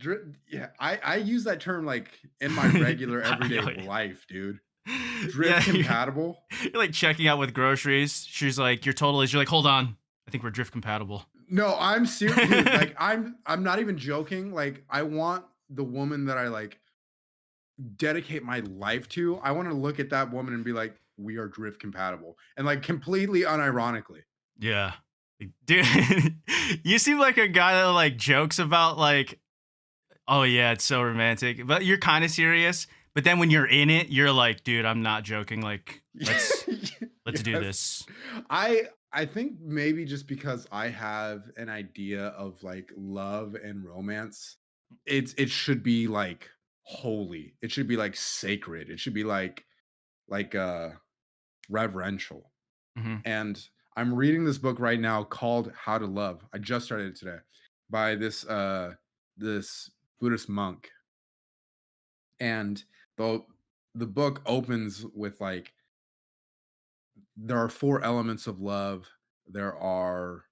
yeah. Yeah, I use that term like in my regular everyday Oh, yeah. life, dude. Yeah, Drift compatible? you're like checking out with groceries. She's like, your total is. You're like, hold on, I think we're drift compatible. No, I'm serious, dude. Like I'm not even joking. Like I want the woman that I like dedicate my life to. I want to look at that woman and be like, we are drift compatible, and like completely unironically. Yeah, dude, you seem like a guy that like jokes about like, oh yeah, it's so romantic, but you're kind of serious. But then when you're in it, you're like, dude, I'm not joking. Like, let's do Yes. this. I think maybe just because I have an idea of like love and romance, it should be like holy. It should be like sacred. It should be like reverential. Hmm. And I'm reading this book right now called How to Love. I just started it today by this Buddhist monk. And the book opens with like there are four elements of love. There are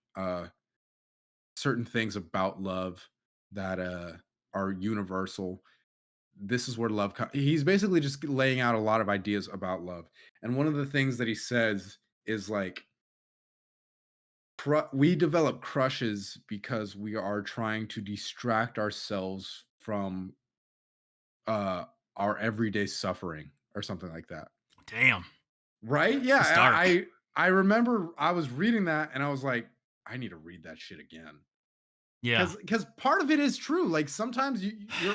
certain things about love that are universal. This is where he's basically just laying out a lot of ideas about love. And one of the things that he says is like we develop crushes because we are trying to distract ourselves from uh our everyday suffering or something like that. Damn, Right? Yeah, it's dark. I remember I was reading that and I was like, I need to read that shit again. Yeah, Because part of it is true. Like sometimes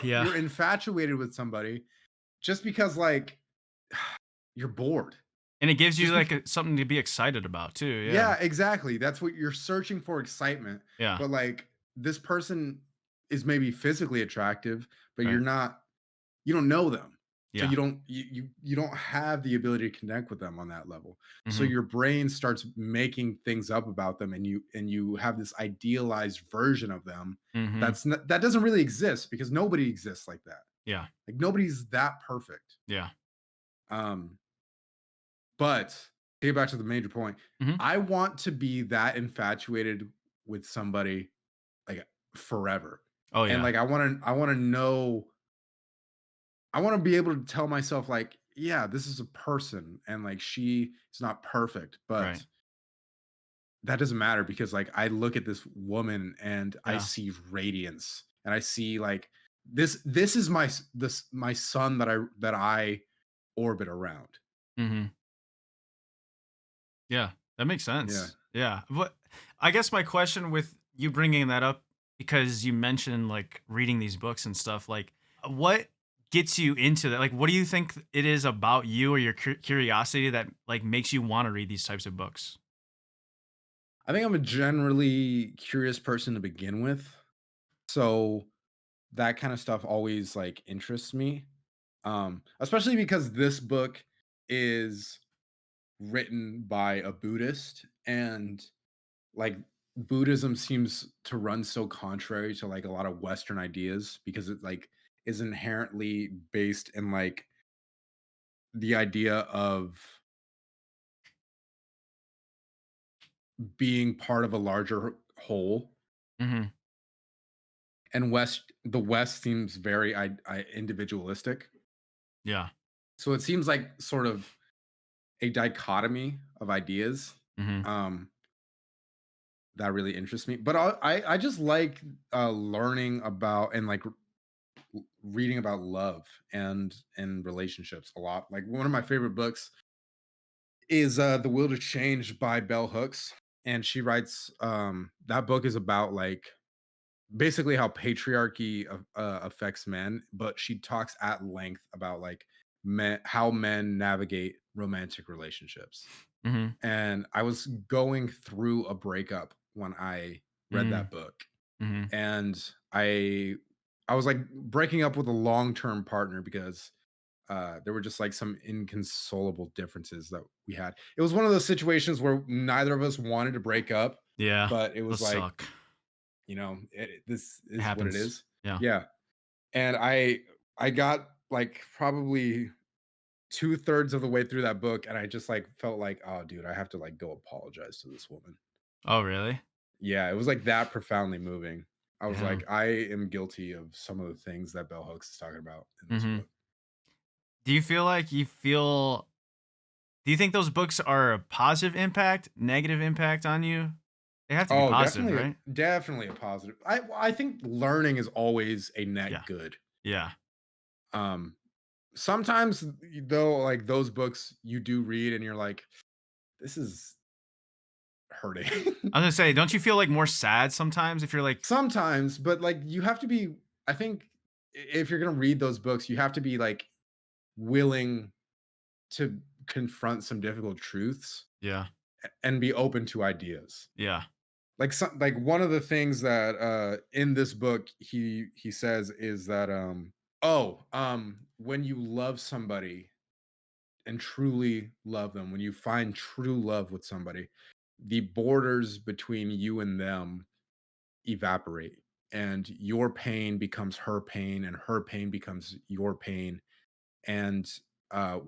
yeah, you're infatuated with somebody just because like you're bored. and it gives you Just like because something to be excited about too. Yeah, yeah, exactly. That's what you're searching for excitement. yeah, But like this person is maybe physically attractive, but right. you don't know them. So Yeah. you don't have the ability to connect with them on that level. So Hmm. your brain starts making things up about them and you have this idealized version of them Hmm. that doesn't really exist because nobody exists like that. Yeah, Like nobody's that perfect. yeah. Um but to get back to the major point, Hmm. I want to be that infatuated with somebody like forever. Oh And yeah, like I want to be able to tell myself like, yeah, this is a person and like she is not perfect, right. but that doesn't matter because like I look at this woman and I Yeah. see radiance and I see like this is my sun that I orbit around. Hmm. Yeah, that makes Yeah. sense. Yeah. But I guess my question with you bringing that up, because you mentioned like reading these books and stuff, like what gets you into that? Like, what do you think it is about you or your curiosity that like makes you want to read these types of books? I think I'm a generally curious person to begin with. So that kind of stuff always like interests me. Especially because this book is written by a Buddhist and like Buddhism seems to run so contrary to like a lot of Western ideas because it like is inherently based in like the idea of being part of a larger whole. Hmm. And the West seems very individualistic. Yeah. So it seems like sort of a dichotomy of ideas. Hmm. Um, that really interests me. But I just like learning about and like reading about love and relationships a lot. Like one of my favorite books is The Will to Change by Bell Hooks. And she writes that book is about like basically how patriarchy affects men, but she talks at length about like how men navigate romantic relationships. Mhm. and I was going through a breakup when I read Mm. that book. Mhm. And I was like breaking up with a long-term partner because there were just like some inconsolable differences that we had. It was one of those situations where neither of us wanted to break up, Yeah. but it was Those like, suck. this It is what it happens. is. Yeah. Yeah. And I got like probably two-thirds of the way through that book, and I just like felt like, oh dude, I have to like go apologize to this woman. Oh, really? Yeah, it was like that profoundly moving. I was like, Damn. I am guilty of some of the things that Bell Hooks is talking about in this Mhm. book. Do you feel like do you think those books are a positive impact, negative impact on you? They have to be Oh, positive, definitely, right? definitely a positive. I think learning is always a net Yeah. good. Yeah. Um, sometimes though, like those books you do read and you're like, this is hurting. I was gonna say, don't you feel like more sad sometimes if you're like, Sometimes, but like you have to be. I think if you're gonna read those books, you have to be like willing to confront some difficult truths yeah, and be open to ideas. yeah, Like like one of the things that in this book he says is that when you love somebody and truly love them, when you find true love with somebody, the borders between you and them evaporate, and your pain becomes her pain and her pain becomes your pain. And uh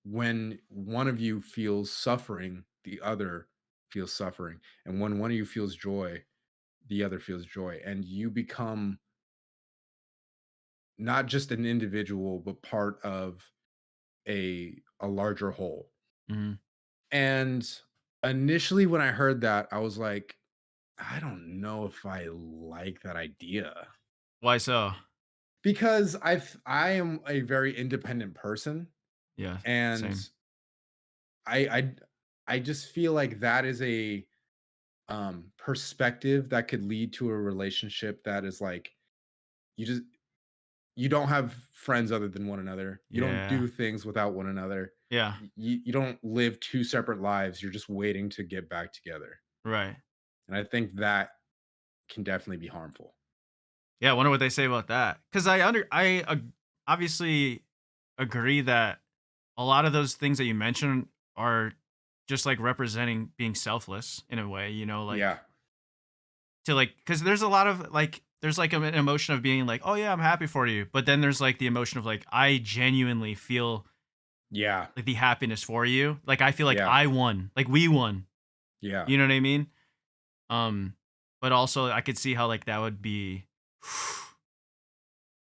when one of you feels suffering, the other feels suffering, and when one of you feels joy, the other feels joy, and you become not just an individual but part of a larger whole. mhm. And initially when I heard that, I was like, I don't know if I like that idea, Why so? because I am a very independent person, Yeah, and same. I I I just feel like that is a perspective that could lead to a relationship that is like, you just you don't have friends other than one another. You don't Yeah, do things without one another. yeah, You don't live two separate lives. You're just waiting to get back together. right. And I think that can definitely be harmful. Yeah, I wonder what they say about that. Because obviously agree that a lot of those things that you mentioned are just like representing being selfless in a way, like Yeah. to like because there's a lot of like there's like an emotion of being like, oh yeah, I'm happy for you, but then there's like the emotion of like I genuinely feel Yeah. like the happiness for you. Like I feel like Yeah. I won, like we won. Yeah. You know what I mean? Um, but also I could see how like that would be.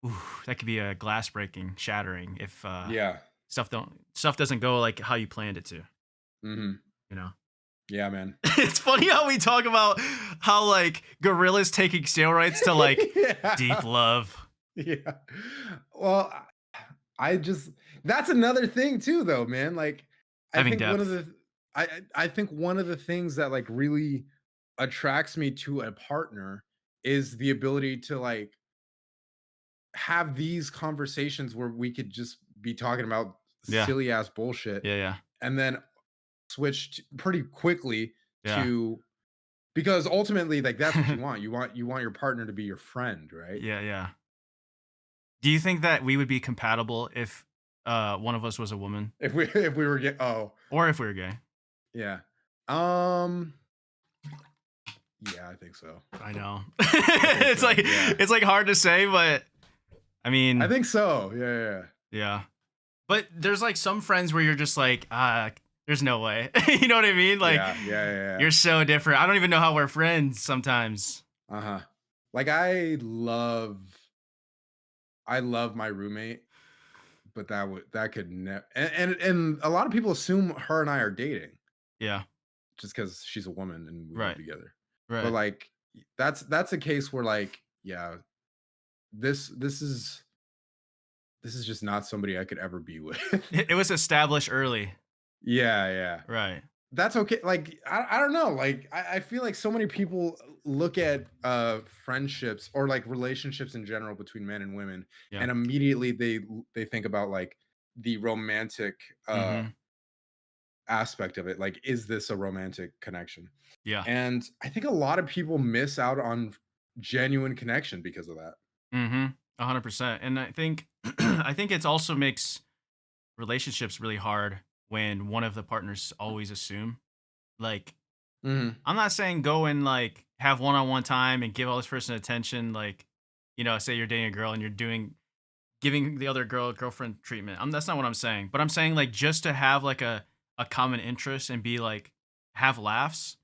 Ooh, that could be a glass breaking, shattering if Yeah. stuff doesn't go like how you planned it to. Mhm. You know, Yeah, man. it's funny how we talk about how like gorillas taking steroids to like deep Yeah. love, Yeah. Well, I just that's another thing too though, man. Like I having think one of depth. the I think one of the things that like really attracts me to a partner is the ability to like have these conversations where we could just be talking about Yeah, silly ass bullshit, yeah, yeah, and then pretty quickly yeah, to, because ultimately like that's what you want. You want your partner to be your friend, right? yeah, yeah. Do you think that we would be compatible if one of us was a woman If we were or if we were gay? yeah. Um yeah, I think so. I know. I think so. Yeah. It's like hard to say, but I I mean, think so. Yeah, yeah, yeah. yeah. But there's like some friends where you're just like, there's no way. You know what I mean? Like Yeah, yeah, yeah, yeah. you're so different. I don't even know how we're friends sometimes. Uh-huh. Like I love my roommate, but that could never, and a lot of people assume her and I are dating Yeah. just because she's a woman and we live Right. together. But Right. like that's a case where like, yeah, this this is just not somebody I could ever be with. It was established early. Yeah, yeah. Right. That's okay. Like, I don't know. Like, I feel like so many people look at friendships or like relationships in general between men and women, Yeah. and immediately they think about like the romantic Mhm. aspect of it. Like, is this a romantic connection? Yeah. And I think a lot of people miss out on genuine connection because of that. Mhm. 100%. And I think I think it's also makes relationships really hard when one of the partners always assume. Like, Mhm. I'm not saying go and like have one-on-one time and give all this person attention. Like, say you're dating a girl and you're doing giving the other girl girlfriend treatment. That's not what I'm saying. But I'm saying like just to have like a common interest and be like have laughs.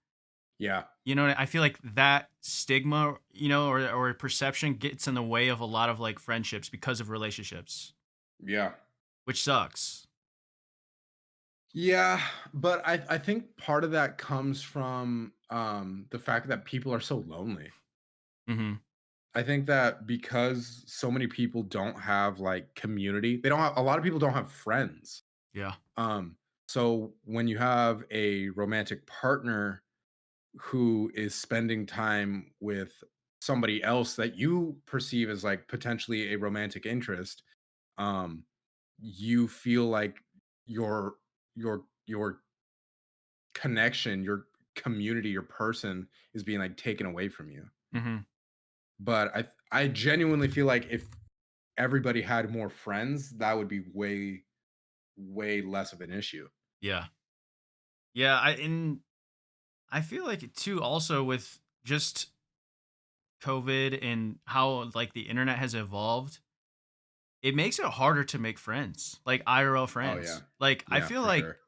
Yeah. I feel like that stigma, or perception gets in the way of a lot of like friendships because of relationships, Yeah. which sucks. Yeah, but I think part of that comes from, the fact that people are so lonely. Mhm. I think that because so many people don't have, like, community, they don't have a lot of people don't have friends. Yeah. Um, so when you have a romantic partner who is spending time with somebody else that you perceive as, like, potentially a romantic interest, um, you feel like your your connection, your community, your person is being, like, taken away from you. Mhm. But I genuinely feel like if everybody had more friends, that would be way less of an issue. Yeah. Yeah, I feel like it too also with just COVID and how like the internet has evolved, it makes it harder to make friends, like IRL Oh, yeah. friends. Like I Yeah, feel for like sure.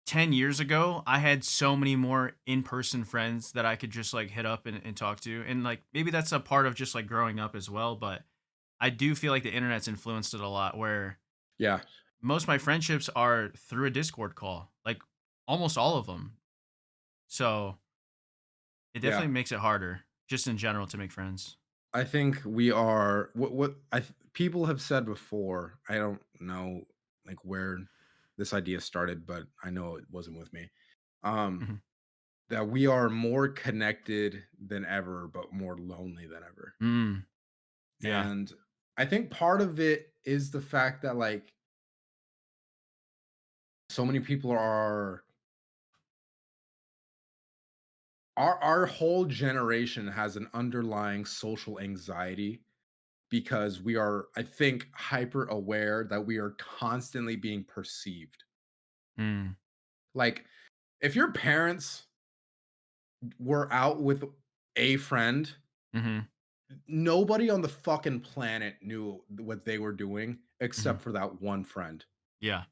10 years ago, I had so many more in-person friends that I could just like hit up and talk to. And like maybe that's a part of just like growing up as well. But I do feel like the internet's influenced it a lot where Yeah, most of my friendships are through a Discord call, like almost all of them. So it yeah. definitely makes it harder just in general to make friends. I think we are what people have said before, I don't know, like, where this idea started, but I know it wasn't with me, um, Mhm. that we are more connected than ever, but more lonely than ever. Mm, yeah. And I think part of it is the fact that, like, so many people are our whole generation has an underlying social anxiety because we are, I think, hyper aware that we are constantly being perceived. Mm, Like, if your parents were out with a friend, mhm, nobody on the fucking planet knew what they were doing mhm. except for that one friend. Yeah.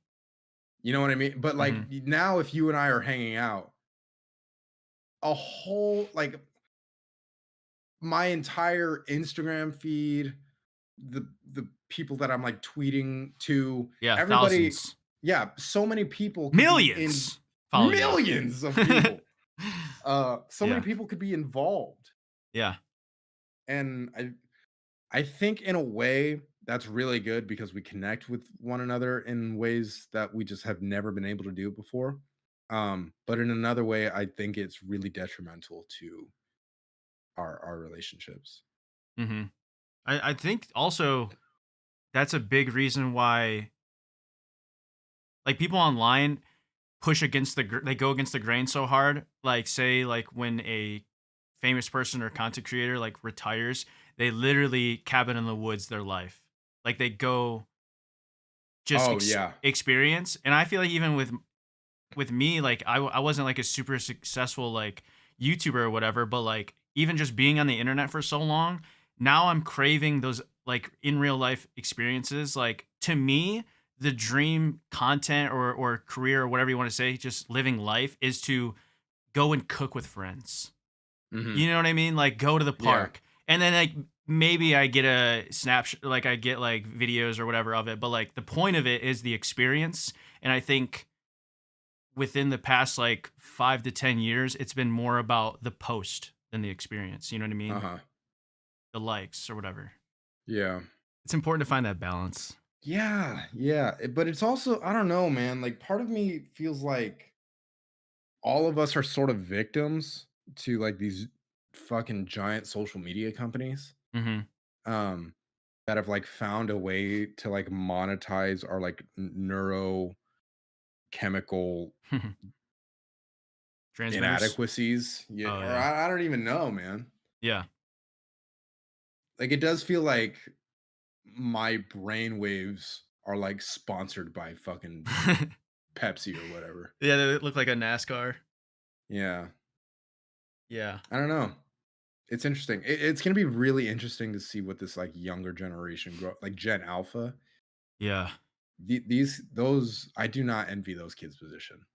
You know what I mean? But like Mhm. now, if you and I are hanging out, a whole like my entire Instagram feed, the people that I'm like tweeting to, Yeah, everybody, thousands. yeah, so many people could be in Millions follow you. millions of people. So many Yeah. people could be involved. Yeah. And I think in a way that's really good because we connect with one another in ways that we just have never been able to do before. But in another way, I think it's really detrimental to our relationships. Mhm. I think also that's a big reason why like people online push against they go against the grain so hard. Like say like when a famous person or content creator like retires, they literally cabin in the woods their life. Like they go just Oh yeah. experience. And I feel like even with me, like I wasn't like a super successful like YouTuber or whatever, but like even just being on the internet for so long, now I'm craving those like in real life experiences. Like to me, the dream content or career or whatever you want to say, just living life is to go and cook with friends. Hmm. You know what I mean? Like go to the Yeah. park and then like maybe I get a snapshot, like I get like videos or whatever of it, but like the point of it is the experience. And I think within the past like 5 to 10 years, it's been more about the post than the experience, you know what I mean? Uh-huh. The likes or whatever. Yeah. It's important to find that balance. Yeah. Yeah. But it's also, I don't know, man. Like part of me feels like all of us are sort of victims to like these fucking giant social media companies. Mhm. Um, that have like found a way to like monetize our like chemical Transmitters. inadequacies. Yeah, Oh or yeah. I don't even know, man. Yeah. Like it does feel like my brain waves are like sponsored by fucking Pepsi or whatever. Yeah, they look like a NASCAR. Yeah. Yeah. I don't know. It's interesting. It's gonna be really interesting to see what this like younger generation grow like Gen Alpha. Yeah. These those I do not envy those kids' position.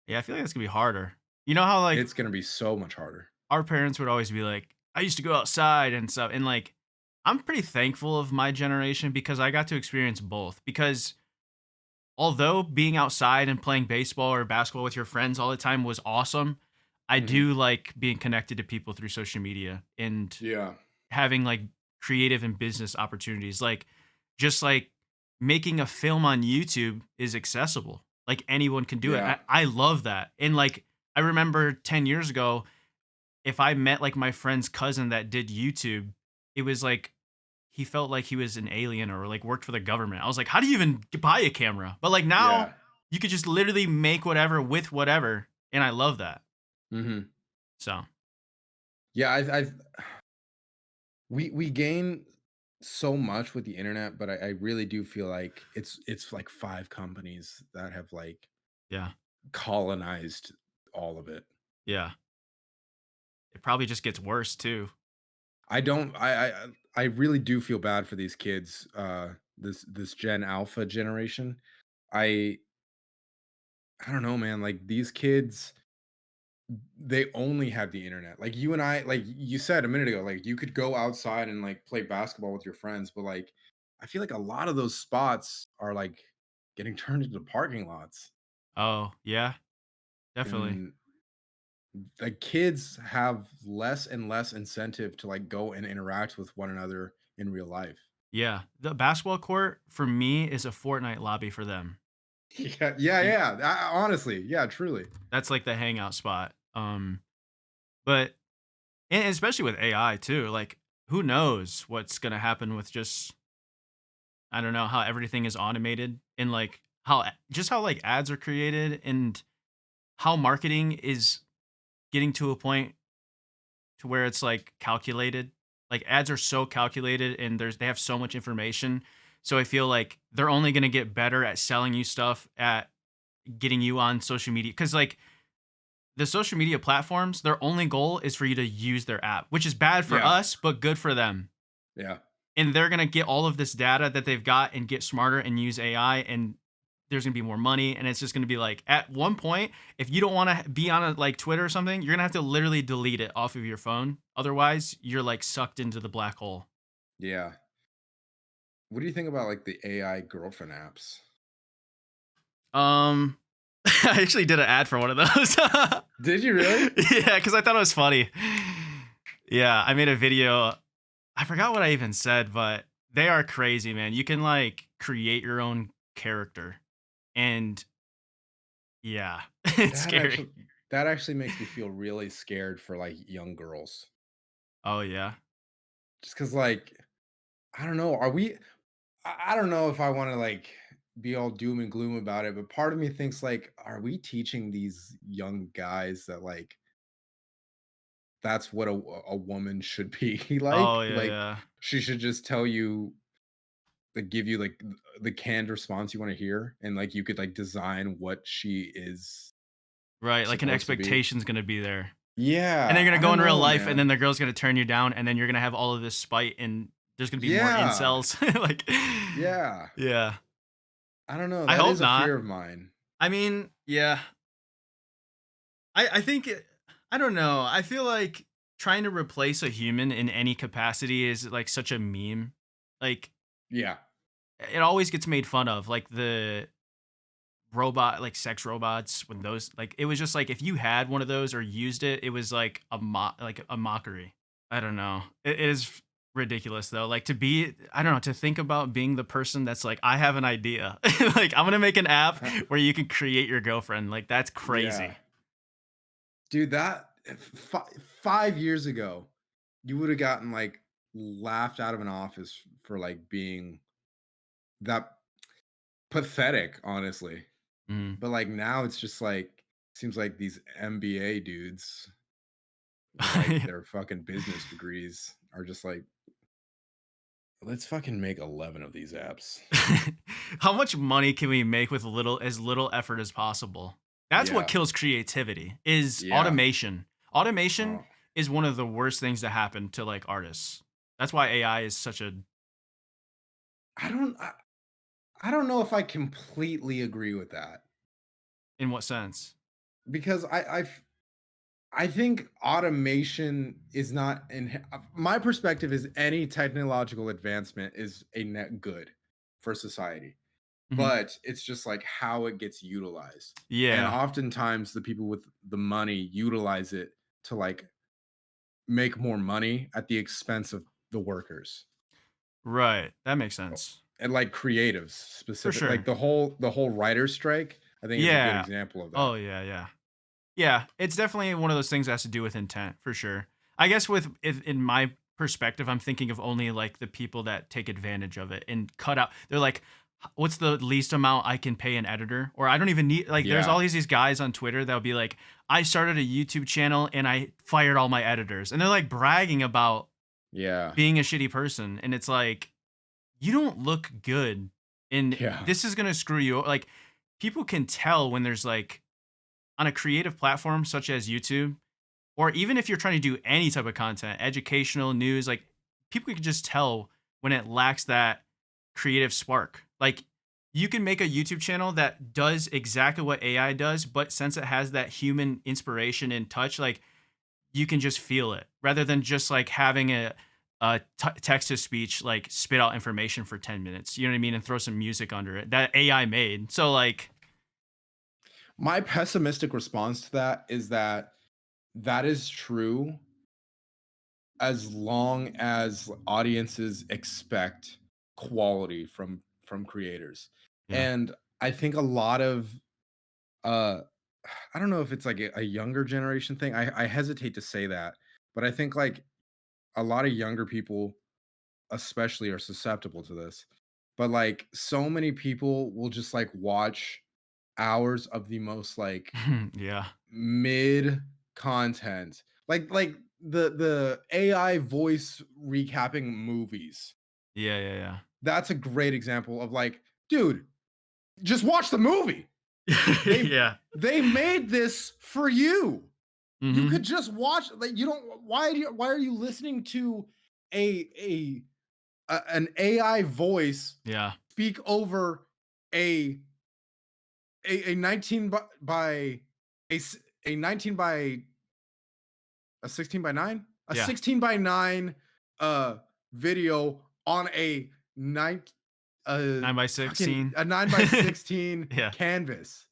Yeah, I feel like it's gonna be harder. You know how, like, It's gonna be so much harder. our parents would always be like, "I used to go outside and stuff," and, like, I'm pretty thankful of my generation because I got to experience both, because although being outside and playing baseball or basketball with your friends all the time was awesome, I Mhm. do like being connected to people through social media and Yeah. having, like, creative and business opportunities, like, just, like, making a film on YouTube is accessible, like, anyone can do it. Yeah. I love that, and, like, I remember 10 years ago, if I met, like, my friend's cousin that did YouTube, it was like he felt like he was an alien or, like, worked for the government. I was like, "How do you even buy a camera?" But, like, now, Yeah. you could just literally make whatever with whatever, and I love that. Mhm. So, Yeah, I we gain so much with the internet, but I really do feel like it's like 5 companies that have like yeah, colonized all of it. yeah. It probably just gets worse too. I don't I really do feel bad for these kids, this Gen Alpha generation. I I don't know, man, like these kids, they only have the internet. Like you and I, like you said a minute ago, like you could go outside and like play basketball with your friends, but like I feel like a lot of those spots are like getting turned into parking lots. Oh, yeah, definitely. And like kids have less and less incentive to like go and interact with one another in real life. Yeah, the basketball court for me is a Fortnite lobby for them. Yeah, yeah, Y yeah. Honestly, yeah, truly. That's like the hangout spot. But and especially with AI too, like, who knows what's gonna happen with just I don't know, how everything is automated and, like, how, like, ads are created and how marketing is getting to a point to where it's, like, calculated. Like, ads are so calculated and they have so much information. So I feel like they're only gonna get better at selling you stuff, at getting you on social media. Because like, the social media platforms, their only goal is for you to use their app, which is bad for Yeah, us, but good for them. yeah, And they're gonna get all of this data that they've got and get smarter and use AI, and there's gonna be more money, and it's just gonna be like, at one point, if you don't wanna be on a, like, Twitter or something, you're gonna have to literally delete it off of your phone. Otherwise, you're, like, sucked into the black hole. yeah. What do you think about like the AI girlfriend apps? Um, I actually did an ad for one of those. Did you really? Yeah, because I thought it was funny. Yeah, I made a video. I forgot what I even said, but they are crazy, man. You can, like, create your own character, and yeah, it's That scary. actually that actually makes me feel really scared for like young girls. Oh, yeah. Just because like I don't know, are we I don't know if I want to like be all doom and gloom about it, but part of me thinks like, are we teaching these young guys that like that's what a woman should be Oh, like? yeah, Like yeah. she should just tell you like give you like the canned response you want to hear and like you could like design what she is Right, like, an supposed to be. expectation's gonna be there. And they're Yeah, gonna I go don't in real know, life, and then man. the girl's gonna turn you down, and then you're gonna have all of this spite, and there's gonna be more Yeah, incels. Like, yeah. yeah. I don't know. I That hope is a not. fear of mine. I mean, yeah. I think I don't know. I feel like trying to replace a human in any capacity is, like, such a meme. Like, Yeah, it always gets made fun of, like, the robot like, sex robots when those like, it was just like, if you had one of those or used it, it was like a mockery. I don't know. It is ridiculous though, like, to be I don't know, to think about being the person that's like, "I have an idea." Like, "I'm gonna make an app where you can create your girlfriend." Like, that's yeah. crazy. Dude, that 5 years ago, you would have gotten, like, laughed out of an office for, like, being that pathetic, honestly. Mhm. But like now it's just like seems like these MBA dudes with like their fucking business degrees are just like, let's fucking make 11 of these apps. How much money can we make with little effort as possible? That's what Yeah. kills creativity is Yeah. automation. Automation Oh, is one of the worst things to happen to like artists. That's why AI is such a I don't I, I don't know if I completely agree with that in what sense? because I think automation is not in my perspective is any technological advancement is a net good for society. Mhm. But it's just like how it gets utilized. And Yeah. oftentimes the people with the money utilize it to like make more money at the expense of the workers. Right. That makes sense. And like creatives For specific like sure. the whole writer's strike, I think is a good Yeah. example of that. Oh, yeah, yeah. Yeah, it's definitely one of those things that has to do with intent, for sure. I guess with if in my perspective, I'm thinking of only like the people that take advantage of it and cut out. They're like, "What's the least amount I can pay an editor?" Or I don't even need like. There's Yeah. all these guys on Twitter that'll be like, "I started a YouTube channel and I fired all my editors," and they're like bragging about Yeah. being a shitty person, and it's like you don't look good, and Yeah. this is gonna screw you. Like people can tell when there's like on a creative platform such as YouTube, or even if you're trying to do any type of content, educational, news, like people can just tell when it lacks that creative spark. Like you can make a YouTube channel that does exactly what AI does, but since it has that human inspiration and touch, like you can just feel it rather than just like having a text to speech like spit out information for 10 minutes. You know what I mean? And throw some music under it that AI made. So like, My pessimistic response to that is that that is true as long as audiences expect quality from creators. yeah. And I think a lot of uh I don't know if it's like a younger generation thing. I hesitate to say that, but I think like a lot of younger people especially are susceptible to this. But like so many people will just like watch hours of the most like Yeah. mid content. Like the AI voice recapping movies. Yeah. Yeah. That's a great example of like, dude, just watch the movie. Yeah. They Yeah. they made this for you. You Mhm. could just watch like you don't why are you listening to a an AI voice Yeah. speak over a a 19 a s- a 19 by a 16 by 9? A Yeah. 16 by 9 video on a 9 9 by fucking 16. a 9 by 16 Yeah. canvas.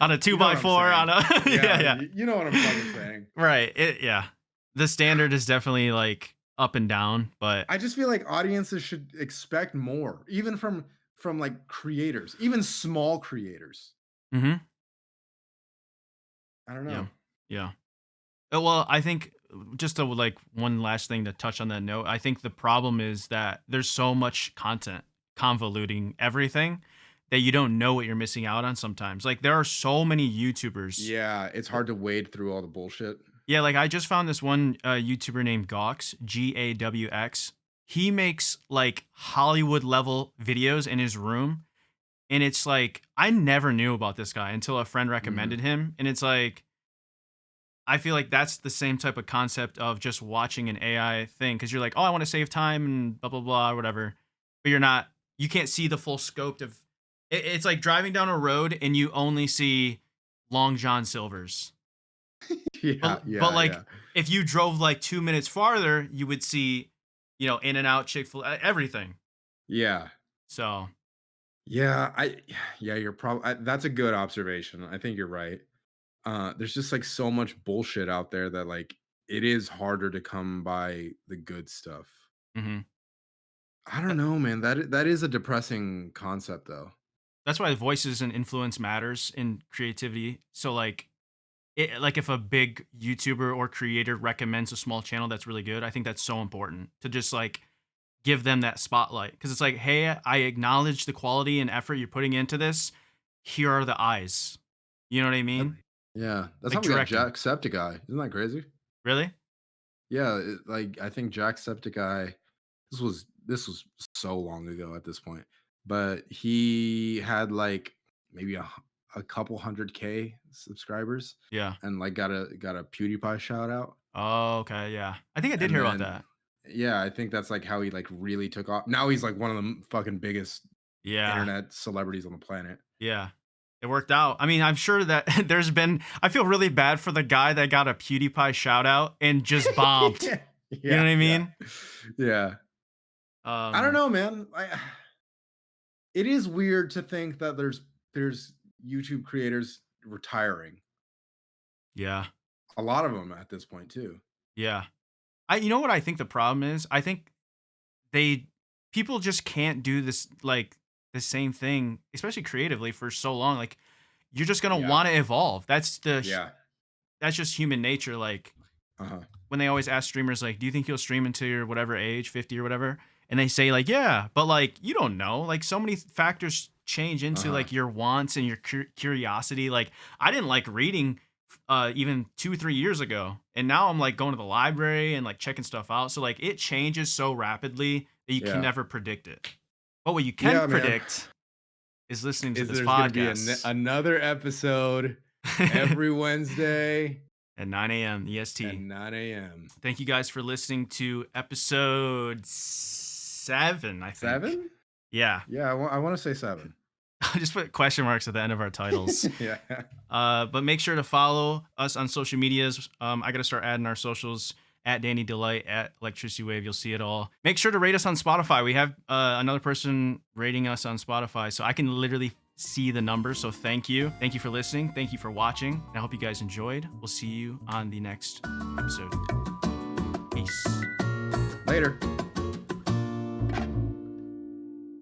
On a 2 You know by what I'm 4 saying? on a yeah, Yeah, yeah. you know what I'm fucking saying. Right. Yeah. The standard is definitely like up and down, but I just feel like audiences should expect more, even from like creators, even small creators. mhm. I don't Yeah. know. Yeah. Well, I think just to like one last thing to touch on that note, I think the problem is that there's so much content convoluting everything that you don't know what you're missing out on sometimes. Like there are so many YouTubers. Yeah, it's hard to wade through all the bullshit. Yeah, like I just found this one YouTuber named Gawx, Gawx. He makes like Hollywood level videos in his room. And it's like, I never knew about this guy until a friend Mhm. recommended him. And it's like, I feel like that's the same type of concept of just watching an AI thing. Cause you're like, oh, I want to save time and blah, blah, blah, or whatever. But you're not, you can't see the full scope of it's like driving down a road and you only see Long John Silver's. Yeah, But yeah, like yeah. if you drove like 2 minutes farther, you would see, In and Out, Chick fil A, everything. Yeah. So, Yeah, I yeah, you're probably that's a good observation. I think you're right. There's just like so much bullshit out there that like it is harder to come by the good stuff. mhm. I don't know, man. That is a depressing concept though. That's why voices and influence matters in creativity. So like if a big YouTuber or creator recommends a small channel that's really good, I think that's so important to just like give them that spotlight because it's like, hey, I acknowledge the quality and effort you're putting into this. here are the eyes. You know what I That- mean? yeah, that's Like how we got directing. Jacksepticeye. Isn't that crazy? Really? Yeah, like I think Jacksepticeye. This was so long ago at this point, but he had like maybe a couple hundred K subscribers, Yeah. and like got a PewDiePie shout out, Oh, okay. Yeah. I think I did and hear about then that. yeah, I think that's like how he like really took off. Now he's like one of the fucking biggest Yeah. internet celebrities on the planet. Yeah. It worked out. I mean, I'm sure that I feel really bad for the guy that got a PewDiePie shout out and just bombed. Yeah, You know what yeah, I yeah, mean? yeah. I don't Um, know, man. It is weird to think that there's YouTube creators retiring. yeah. A lot of them at this point too. Yeah. You know what I think the problem is? I think they people just can't do this like the same thing, especially creatively for so long. Like you're just gonna Yeah, want to evolve. yeah. That's just human nature. Like Uh-huh. when they always ask streamers, like, do you think you'll stream into your whatever age, 50 or whatever? And they say, like, yeah, but like you don't know. Like so many factors change into Uh-huh. like your wants and your curiosity. Like I didn't like reading even 2 3 years ago, and now I'm like going to the library and like checking stuff out. So like it changes so rapidly that you can Yeah. never predict it. But what you can Yeah, man. predict is listening to Is this there's gonna be podcast another episode every Wednesday at 9 a.m. at EST. 9 a.m. Thank you guys for listening to episode 7, I think. 7? Yeah. Yeah, I want to say 7. I just put question marks at the end of our titles. Yeah. But make sure to follow us on social medias. I got to start adding our socials at Danny Delight, at Electricity Wave. You'll see it all. Make sure to rate us on Spotify. We have another person rating us on Spotify, so I can literally see the numbers. So thank you. Thank you for listening. Thank you for watching. And I hope you guys enjoyed. We'll see you on the next episode. Peace. Later.